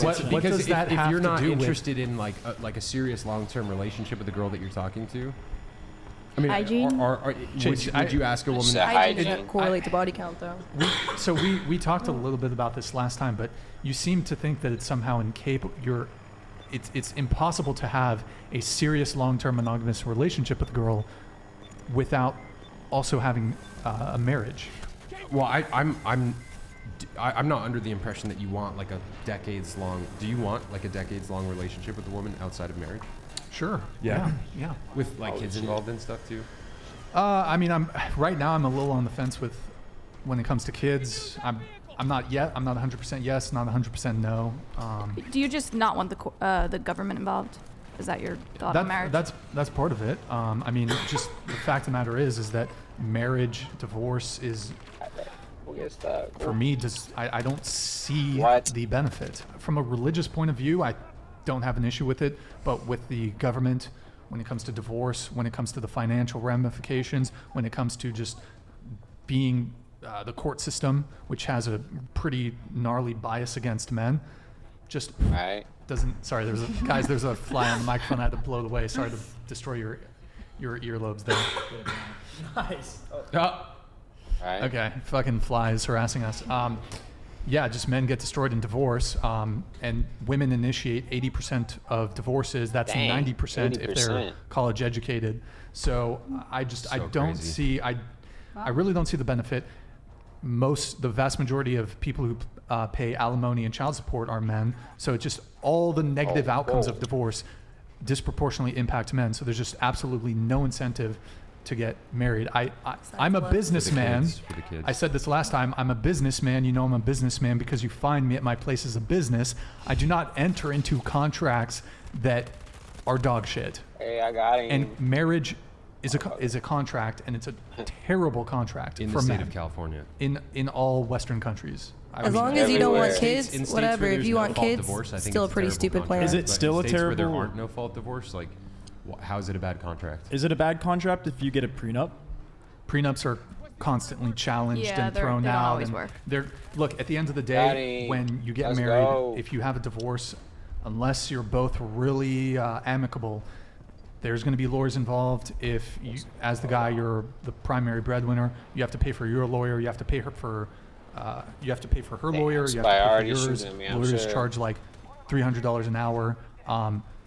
question. Because that if have you're to not do with- interested in like a serious long-term relationship with the girl that you're talking to, I mean, Hygiene? would you ask a woman? Hygiene doesn't correlate to body count, though. We talked a little bit about this last time, but you seem to think that it's somehow incapable. It's impossible to have a serious long-term monogamous relationship with a girl without also having a marriage. Well, I'm not under the impression that you want like a decades-long. Do you want like a decades-long relationship with a woman outside of marriage? Sure. Yeah. Yeah. With like kids involved and stuff too. I mean, right now I'm a little on the fence with when it comes to kids. I'm not yet. I'm not 100% yes, not 100% no. Do you just not want the government involved? Is that your thought on marriage? That's part of it. I mean, just the fact of the matter is that marriage, divorce is, for me, just I don't see the benefit. From a religious point of view, I don't have an issue with it, but with the government, when it comes to divorce, when it comes to the financial ramifications, when it comes to just being the court system, which has a pretty gnarly bias against men, just doesn't. Sorry, there's a fly on the microphone. I had to blow it away. Sorry to destroy your earlobes there. Nice. Okay, fucking flies harassing us. Yeah, just men get destroyed in divorce, and women initiate 80% of divorces. That's 90% if they're college educated. So I really don't see the benefit. The vast majority of people who pay alimony and child support are men. So it just all the negative outcomes of divorce disproportionately impact men. So there's just absolutely no incentive to get married. I'm a businessman. For the kids. I said this last time. I'm a businessman. You know I'm a businessman because you find me at my place as a business. I do not enter into contracts that are dog shit. Hey, I got him. And marriage is a contract, and it's a terrible contract in for the state men. of California. In all Western countries. As long as you don't want kids, In states whatever. where If there's you no want fault kids, divorce, I think still a it's pretty terrible stupid plan. contract. Is it But in still a states where there terrible- aren't no fault divorce? Like, how is it a bad contract? Is it a bad contract if you get a prenup? Prenups are constantly challenged Yeah, and they thrown don't out. always And work. Look, at the end of the day, Daddy, when you get let's married, go. if you have a divorce, unless you're both really amicable, there's going to be lawyers involved. If you, as the guy, you're the primary breadwinner, you have to pay for your lawyer. You have to pay her for. You have to pay for her lawyer. You have to pay already for yours. shooting me, I'm Lawyers sure. charge like $300 an hour.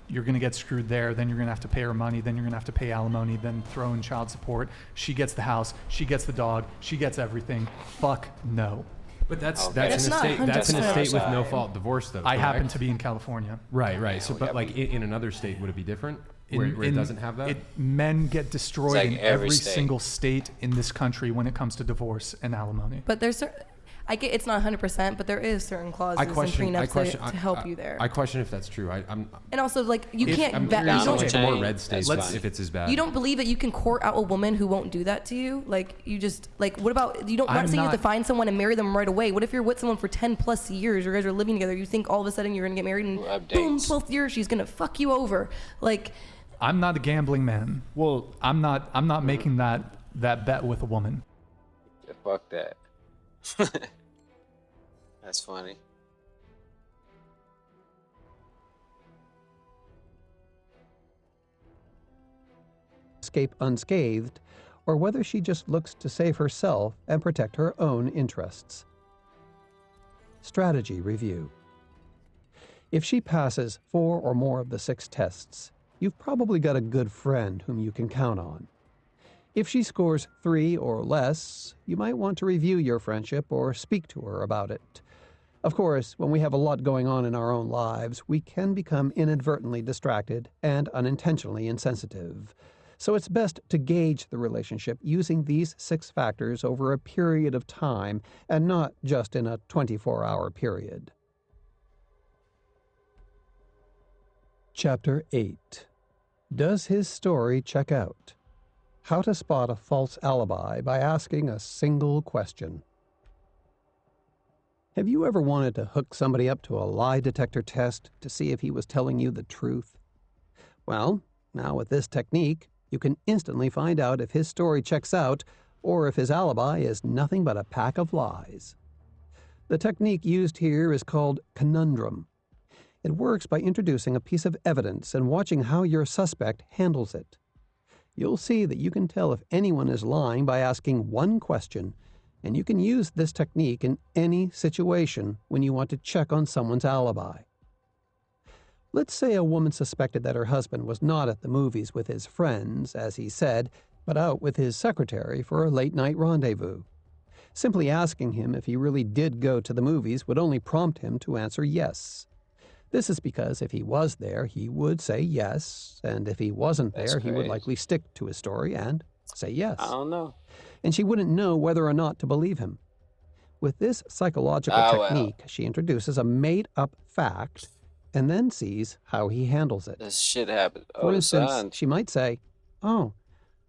You're going to get screwed there. Then you're going to have to pay her money. Then you're going to have to pay alimony. Then throw in child support. She gets the house. She gets the dog. She gets everything. Fuck no. But that's Okay. in a not state. That's in a 100% state with no outside. fault divorce, though. I happen correct? to be in California. Right. So, Yeah, but we- like in another state, would it be different? Where it doesn't have that? Men get destroyed like in every every state. single state in this country when it comes to divorce and alimony. But there's I get it's not 100%, but there is certain clauses and prenups to help you there. I question if that's true. I'm And also, like, you can't I'm vet. curious You on like don't, the more red states That's if it's as bad. you don't believe that you can court out a woman who won't do that to you? Like, you just, like, what about, you don't, I'm not I'm saying you have to not- find someone and marry them right away. What if you're with someone for 10 plus years, you guys are living together, you think all of a sudden you're going to get married and boom, Updates. 12th year, she's going to fuck you over. Like, I'm not a gambling man. Well, I'm not making that bet with a woman. Yeah, fuck that. That's funny. Escape unscathed, or whether she just looks to save herself and protect her own interests. Strategy review. If she passes 4 or more of the 6 tests, you've probably got a good friend whom you can count on. If she scores 3 or less, you might want to review your friendship or speak to her about it. Of course, when we have a lot going on in our own lives, we can become inadvertently distracted and unintentionally insensitive. So it's best to gauge the relationship using these 6 factors over a period of time and not just in a 24-hour period. Chapter 8. Does his story check out? How to spot a false alibi by asking a single question. Have you ever wanted to hook somebody up to a lie detector test to see if he was telling you the truth? Well, now with this technique, you can instantly find out if his story checks out or if his alibi is nothing but a pack of lies. The technique used here is called conundrum. It works by introducing a piece of evidence and watching how your suspect handles it. You'll see that you can tell if anyone is lying by asking one question, and you can use this technique in any situation when you want to check on someone's alibi. Let's say a woman suspected that her husband was not at the movies with his friends, as he said, but out with his secretary for a late-night rendezvous. Simply asking him if he really did go to the movies would only prompt him to answer yes. This is because if he was there, he would say yes, and if he wasn't there, he would likely stick to his story and say yes. I don't know. And she wouldn't know whether or not to believe him. With this psychological technique, she introduces a made-up fact and then sees how he handles it. This shit happened. For instance, she might say, "Oh,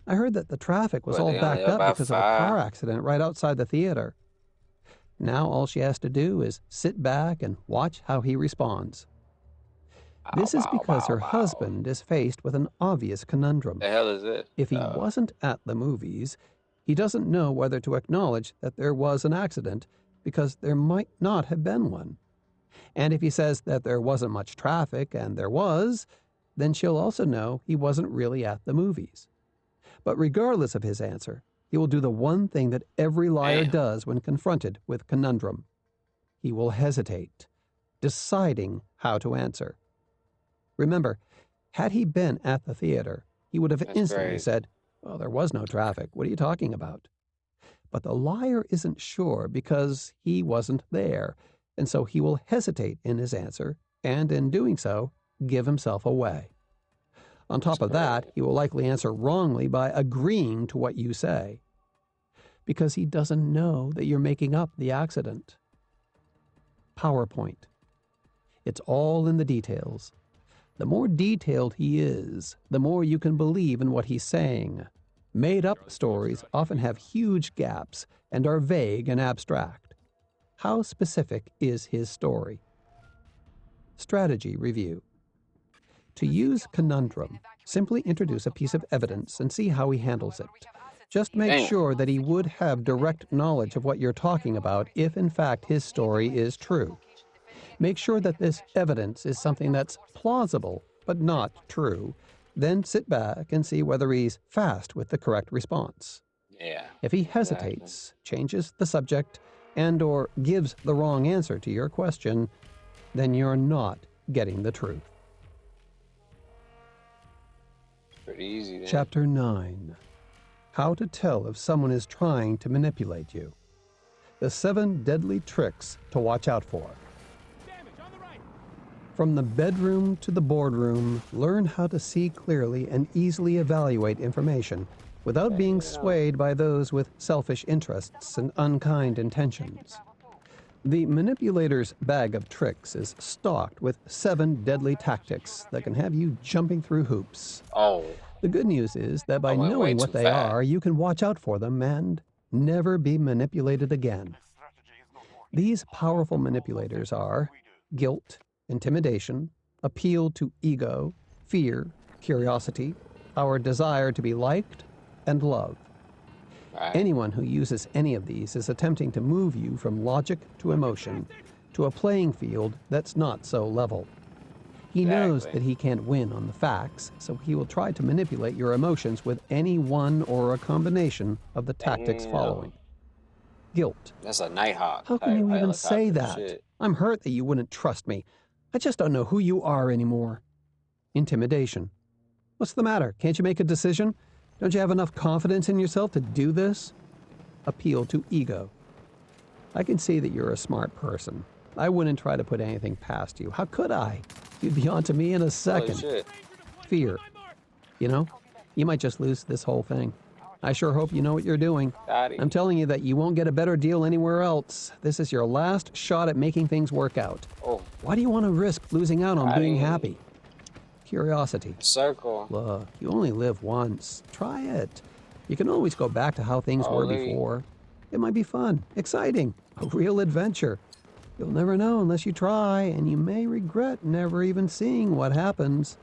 I heard that the traffic was all backed up because of a car accident right outside the theater." Now all she has to do is sit back and watch how he responds. This is because her husband is faced with an obvious conundrum. The hell is it? If he wasn't at the movies, he doesn't know whether to acknowledge that there was an accident because there might not have been one. And if he says that there wasn't much traffic and there was, then she'll also know he wasn't really at the movies. But regardless of his answer, he will do the one thing that every liar does when confronted with conundrum. He will hesitate, deciding how to answer. Remember, had he been at the theater, he would have instantly said, "Well, there was no traffic. What are you talking about?" But the liar isn't sure because he wasn't there, and so he will hesitate in his answer, and in doing so, give himself away. On top of that, he will likely answer wrongly by agreeing to what you say, because he doesn't know that you're making up the accident. PowerPoint. It's all in the details. The more detailed he is, the more you can believe in what he's saying. Made-up stories often have huge gaps and are vague and abstract. How specific is his story? Strategy review. To use conundrum, simply introduce a piece of evidence and see how he handles it. Just make sure that he would have direct knowledge of what you're talking about if, in fact, his story is true. Make sure that this evidence is something that's plausible but not true. Then sit back and see whether he's fast with the correct response. Yeah. If he hesitates, changes the subject, and/or gives the wrong answer to your question, then you're not getting the truth. Pretty easy then. Chapter 9. How to tell if someone is trying to manipulate you. The 7 deadly tricks to watch out for. From the bedroom to the boardroom, learn how to see clearly and easily evaluate information without being swayed by those with selfish interests and unkind intentions. The manipulator's bag of tricks is stocked with 7 deadly tactics that can have you jumping through hoops. Oh. The good news is that by knowing what they are, you can watch out for them and never be manipulated again. These powerful manipulators are guilt, intimidation, appeal to ego, fear, curiosity, our desire to be liked, and love. Anyone who uses any of these is attempting to move you from logic to emotion, to a playing field that's not so level. He knows that he can't win on the facts, so he will try to manipulate your emotions with any one or a combination of the tactics following. Guilt. That's a Nighthawk. How can you even say that? Shit. I'm hurt that you wouldn't trust me. I just don't know who you are anymore. Intimidation. What's the matter? Can't you make a decision? Don't you have enough confidence in yourself to do this? Appeal to ego. I can see that you're a smart person. I wouldn't try to put anything past you. How could I? You'd be on to me in a second. Holy shit. Fear. You know, you might just lose this whole thing. I sure hope you know what you're doing. I'm telling you that you won't get a better deal anywhere else. This is your last shot at making things work out. Oh. Why do you want to risk losing out on being happy? Curiosity. Circle. Look, you only live once. Try it. You can always go back to how things were before. It might be fun, exciting, a real adventure. You'll never know unless you try, and you may regret never even seeing what happens.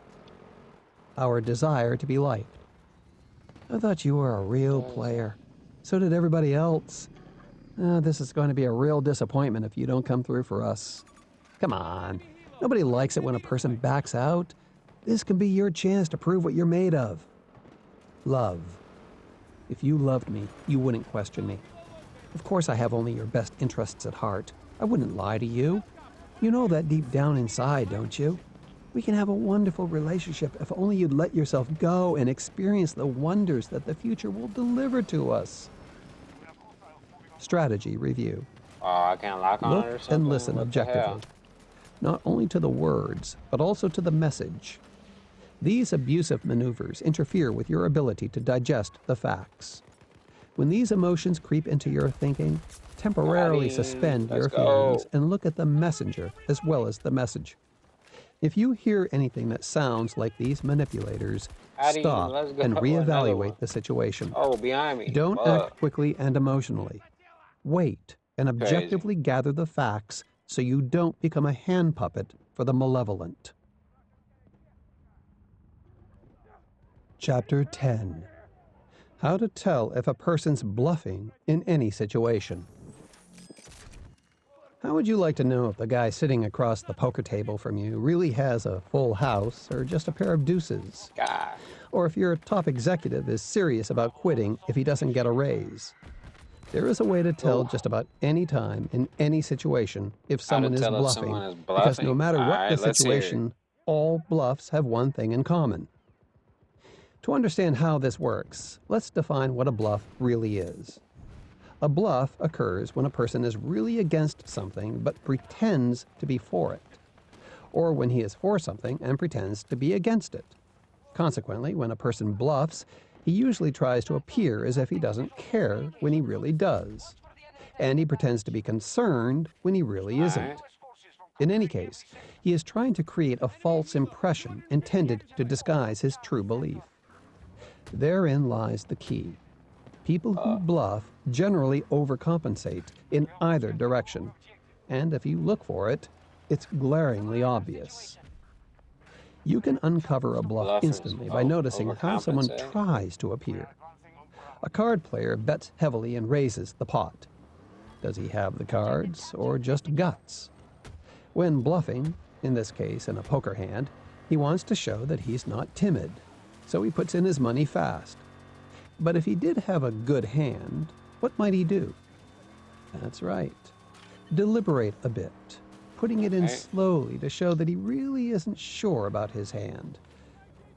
Our desire to be liked. I thought you were a real player. So did everybody else. This is going to be a real disappointment if you don't come through for us. Come on. Nobody likes it when a person backs out. This can be your chance to prove what you're made of. Love. If you loved me, you wouldn't question me. Of course I have only your best interests at heart. I wouldn't lie to you. You know that deep down inside, don't you? We can have a wonderful relationship if only you'd let yourself go and experience the wonders that the future will deliver to us. Strategy review. Oh, I can't lock on it or Look something? and listen What the hell? objectively. Not only to the words, but also to the message. These abusive maneuvers interfere with your ability to digest the facts. When these emotions creep into your thinking, temporarily suspend your feelings and look at the messenger as well as the message. If you hear anything that sounds like these manipulators, Addy, stop let's go. and Another one. reevaluate the situation. Oh, behind me. Don't Fuck. act quickly and emotionally. Wait and objectively gather the facts so you don't become a hand puppet for the malevolent. Chapter 10. How to tell if a person's bluffing in any situation. How would you like to know if the guy sitting across the poker table from you really has a full house or just a pair of deuces? God. Or if your top executive is serious about quitting if he doesn't get a raise? There is a way to tell just about any time in any situation if someone is tell if bluffing, someone is because no bluffing? matter what Alright, the let's hear it. situation, all bluffs have one thing in common. To understand how this works, let's define what a bluff really is. A bluff occurs when a person is really against something but pretends to be for it, or when he is for something and pretends to be against it. Consequently, when a person bluffs, he usually tries to appear as if he doesn't care when he really does, and he pretends to be concerned when he really isn't. In any case, he is trying to create a false impression intended to disguise his true belief. Therein lies the key. People who bluff generally overcompensate in either direction, and if you look for it, it's glaringly obvious. You can uncover a bluff instantly by noticing how someone tries to appear. A card player bets heavily and raises the pot. Does he have the cards or just guts? When bluffing, in this case in a poker hand, he wants to show that he's not timid, so he puts in his money fast. But if he did have a good hand, what might he do? That's right. Deliberate a bit, putting it in slowly to show that he really isn't sure about his hand.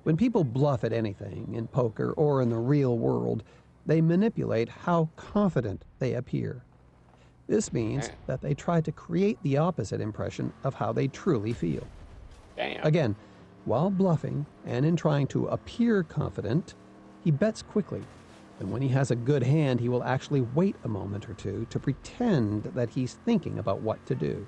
When people bluff at anything, in poker or in the real world, they manipulate how confident they appear. This means that they try to create the opposite impression of how they truly feel. Damn. Again, while bluffing and in trying to appear confident, he bets quickly. And when he has a good hand, he will actually wait a moment or two to pretend that he's thinking about what to do.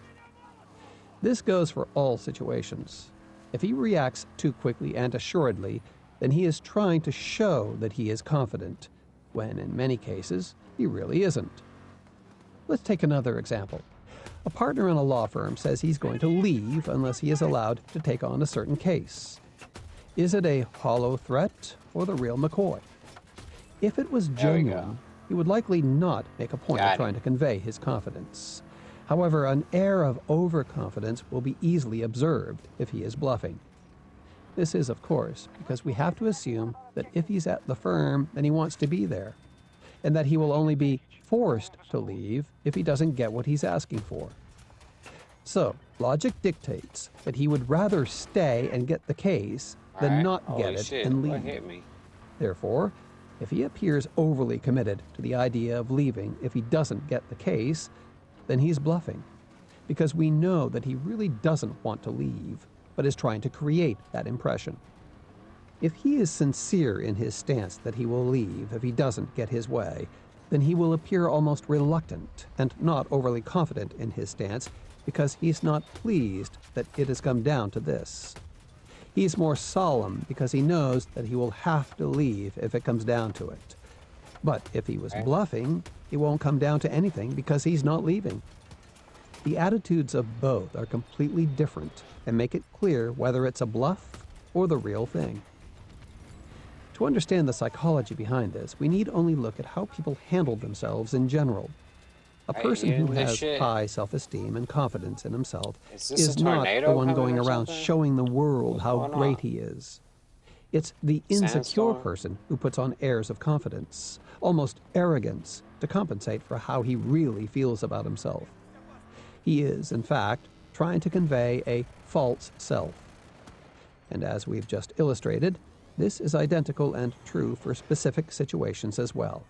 This goes for all situations. If he reacts too quickly and assuredly, then he is trying to show that he is confident, when in many cases, he really isn't. Let's take another example. A partner in a law firm says he's going to leave unless he is allowed to take on a certain case. Is it a hollow threat or the real McCoy? If it was genuine, he would likely not make a point of trying to convey his confidence. However, an air of overconfidence will be easily observed if he is bluffing. This is, of course, because we have to assume that if he's at the firm, then he wants to be there, and that he will only be forced to leave if he doesn't get what he's asking for. So, logic dictates that he would rather stay and get the case than not get it and leave. What hit me? Therefore, if he appears overly committed to the idea of leaving if he doesn't get the case, then he's bluffing, because we know that he really doesn't want to leave, but is trying to create that impression. If he is sincere in his stance that he will leave if he doesn't get his way, then he will appear almost reluctant and not overly confident in his stance because he's not pleased that it has come down to this. He's more solemn because he knows that he will have to leave if it comes down to it. But if he was bluffing, it won't come down to anything because he's not leaving. the attitudes of both are completely different and make it clear whether it's a bluff or the real thing. To understand the psychology behind this, we need only look at how people handle themselves in general. A Right, person you who in this has shit. high self-esteem and confidence in himself Is this is a not tornado the one coming going or around something? showing the world how going great on? he is. It's the insecure Sandstorm? person who puts on airs of confidence, almost arrogance, to compensate for how he really feels about himself. He is, in fact, trying to convey a false self. And as we've just illustrated, this is identical and true for specific situations as well.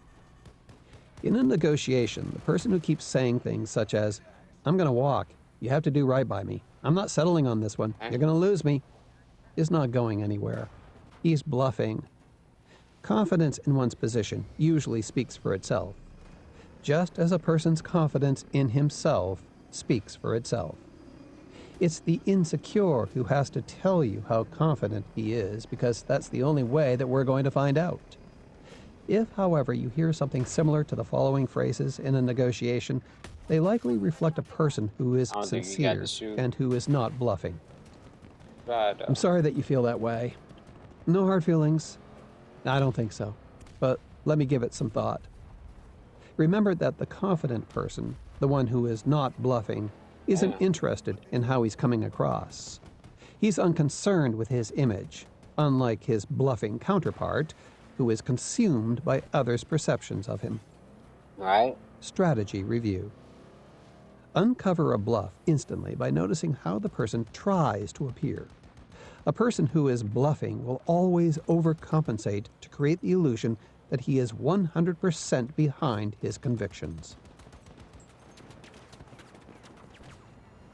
In a negotiation, the person who keeps saying things such as, "I'm going to walk, you have to do right by me, I'm not settling on this one, you're going to lose me," is not going anywhere. He's bluffing. Confidence in one's position usually speaks for itself, just as a person's confidence in himself speaks for itself. It's the insecure who has to tell you how confident he is, because that's the only way that we're going to find out. If, however, you hear something similar to the following phrases in a negotiation, they likely reflect a person who is I don't think you got sincere to shoot. and who is not bluffing. Bad, I'm sorry that you feel that way. No hard feelings? I don't think so. But let me give it some thought. Remember that the confident person, the one who is not bluffing, isn't interested in how he's coming across. He's unconcerned with his image, unlike his bluffing counterpart, who is consumed by others' perceptions of him. Right. Strategy review. Uncover a bluff instantly by noticing how the person tries to appear. A person who is bluffing will always overcompensate to create the illusion that he is 100% behind his convictions.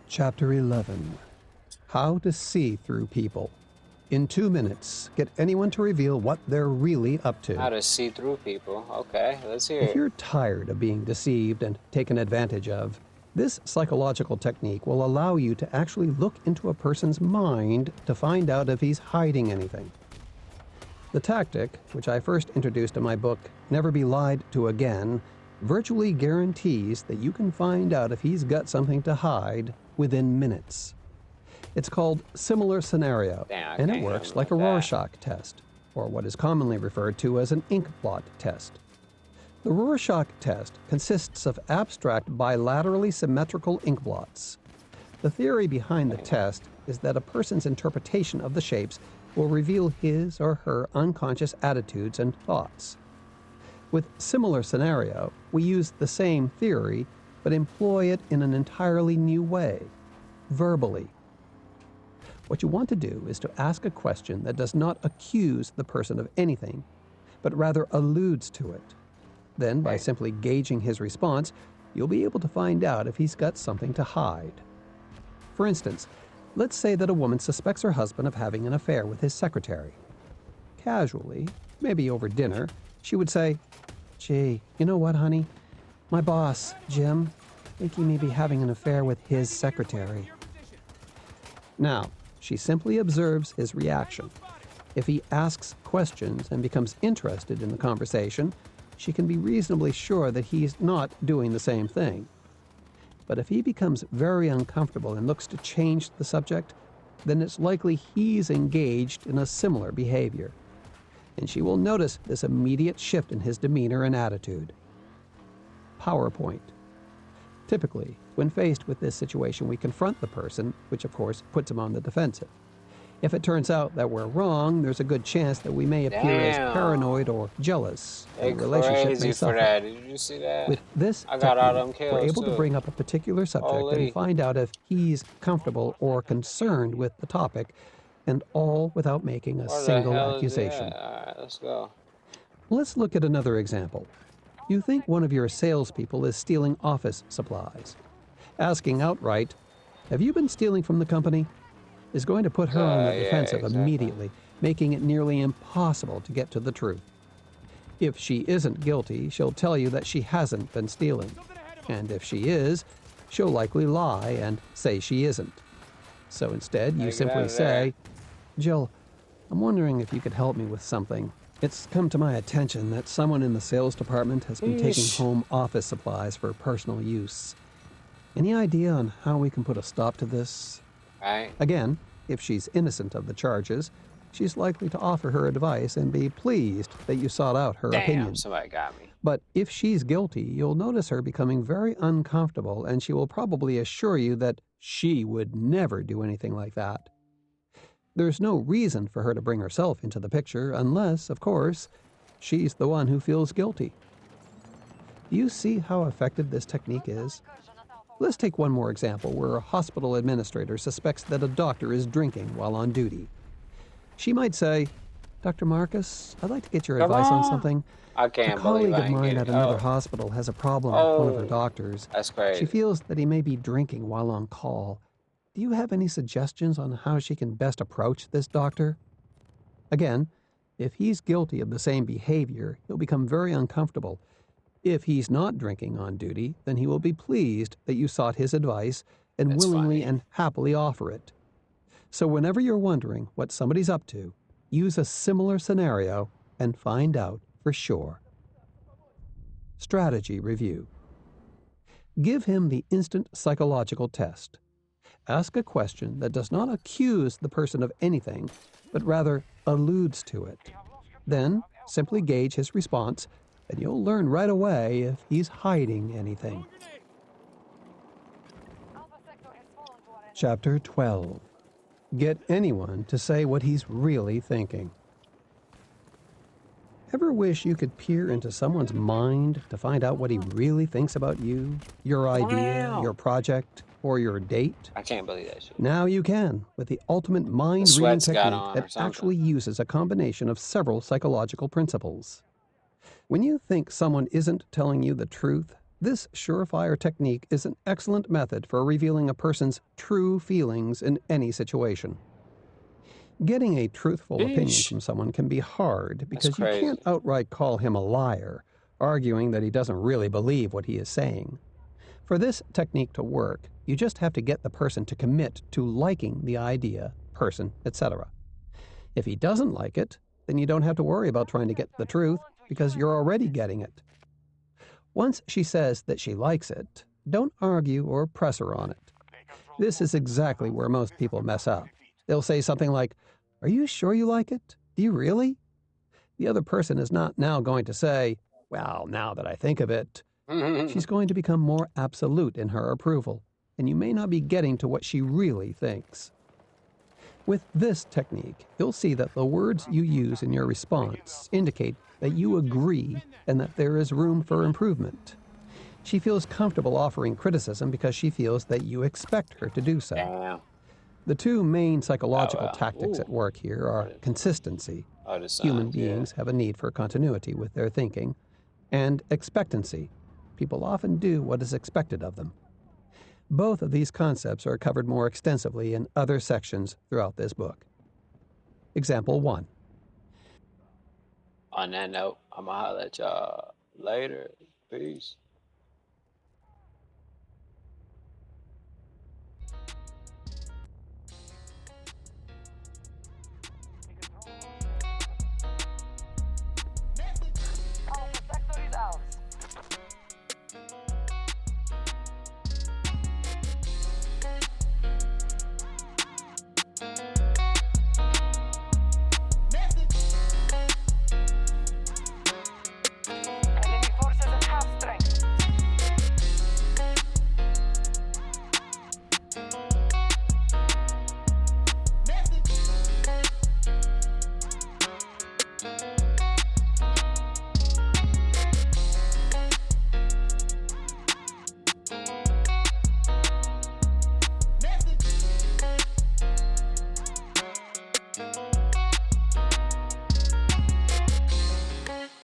Chapter 11. How to see through people. In 2 minutes, get anyone to reveal what they're really up to. How to see through people. Okay, let's hear If it. you're tired of being deceived and taken advantage of, this psychological technique will allow you to actually look into a person's mind to find out if he's hiding anything. The tactic, which I first introduced in my book, Never Be Lied to Again, virtually guarantees that you can find out if he's got something to hide within minutes. It's called similar scenario, Damn, I and it can't works handle like a that. Rorschach test, or what is commonly referred to as an ink blot test. The Rorschach test consists of abstract bilaterally symmetrical ink blots. The theory behind the test is that a person's interpretation of the shapes will reveal his or her unconscious attitudes and thoughts. With similar scenario, we use the same theory, but employ it in an entirely new way, verbally. What you want to do is to ask a question that does not accuse the person of anything, but rather alludes to it. Then, by simply gauging his response, you'll be able to find out if he's got something to hide. For instance, let's say that a woman suspects her husband of having an affair with his secretary. Casually, maybe over dinner, she would say, "Gee, you know what, honey? My boss, Jim, I think he may be having an affair with his secretary." Now, she simply observes his reaction. If he asks questions and becomes interested in the conversation, she can be reasonably sure that he's not doing the same thing. But if he becomes very uncomfortable and looks to change the subject, then it's likely he's engaged in a similar behavior. And she will notice this immediate shift in his demeanor and attitude. PowerPoint. Typically, when faced with this situation, we confront the person, which of course puts him on the defensive. If it turns out that we're wrong, there's a good chance that we may appear as Damn. paranoid or jealous. They and the relationship crazy may for suffer. that. Did you see that? With this I got all them technique, we're kills able to too. bring up a particular subject Holy. and find out if he's comfortable or concerned with the topic, and all without making a Where the single hell is accusation. that? Alright, let's go. Let's look at another example. You think one of your salespeople is stealing office supplies. Asking outright, "Have you been stealing from the company?" is going to put her on the Yeah, defensive exactly. immediately, making it nearly impossible to get to the truth. If she isn't guilty, she'll tell you that she hasn't been stealing. And if she is, she'll likely lie and say she isn't. So instead, you Take it out simply of say, "Jill, I'm wondering if you could help me with something. It's come to my attention that someone in the sales department has been taking Yeesh. home office supplies for personal use." Any idea on how we can put a stop to this? Right. Again, if she's innocent of the charges, she's likely to offer her advice and be pleased that you sought out her Damn, opinion. somebody got me. But if she's guilty, you'll notice her becoming very uncomfortable, and she will probably assure you that she would never do anything like that. There's no reason for her to bring herself into the picture unless, of course, she's the one who feels guilty. Do you see how effective this technique is? Let's take one more example where a hospital administrator suspects that a doctor is drinking while on duty. She might say, Dr. Marcus, I'd like to get your Come advice on on. something. I can't A believe colleague I of ain't mine get at it. another Oh. hospital has a problem with one of her Oh. doctors. That's crazy. She feels that he may be drinking while on call. Do you have any suggestions on how she can best approach this doctor? Again, if he's guilty of the same behavior, he'll become very uncomfortable. If he's not drinking on duty, then he will be pleased that you sought his advice and That's willingly funny. and happily offer it. So whenever you're wondering what somebody's up to, use a similar scenario and find out for sure. Strategy review. Give him the instant psychological test. Ask a question that does not accuse the person of anything, but rather alludes to it. Then simply gauge his response, and you'll learn right away if he's hiding anything. Chapter 12. Get anyone to say what he's really thinking. Ever wish you could peer into someone's mind to find out what he really thinks about you, your idea, Wow. your project, or your date? I can't believe that shit. Now you can, with the ultimate mind The reading sweats got technique on or that something. actually uses a combination of several psychological principles. When you think someone isn't telling you the truth, this surefire technique is an excellent method for revealing a person's true feelings in any situation. Getting a truthful opinion Yeesh. from someone can be hard because you crazy. can't outright call him a liar, arguing that he doesn't really believe what he is saying. For this technique to work, you just have to get the person to commit to liking the idea, person, etc. If he doesn't like it, then you don't have to worry about trying to get the truth because you're already getting it. Once she says that she likes it, don't argue or press her on it. This is exactly where most people mess up. They'll say something like, "Are you sure you like it? Do you really?" The other person is not now going to say, "Well, now that I think of it." She's going to become more absolute in her approval, and you may not be getting to what she really thinks. With this technique, you'll see that the words you use in your response indicate that you agree and that there is room for improvement. She feels comfortable offering criticism because she feels that you expect her to do so. Damn. The two main psychological wow. tactics Ooh. at work here are consistency. Oh, the signs, Human yeah. beings have a need for continuity with their thinking, and expectancy. People often do what is expected of them. Both of these concepts are covered more extensively in other sections throughout this book. Example 1. On that note, I'm gonna holler at y'all later. Peace.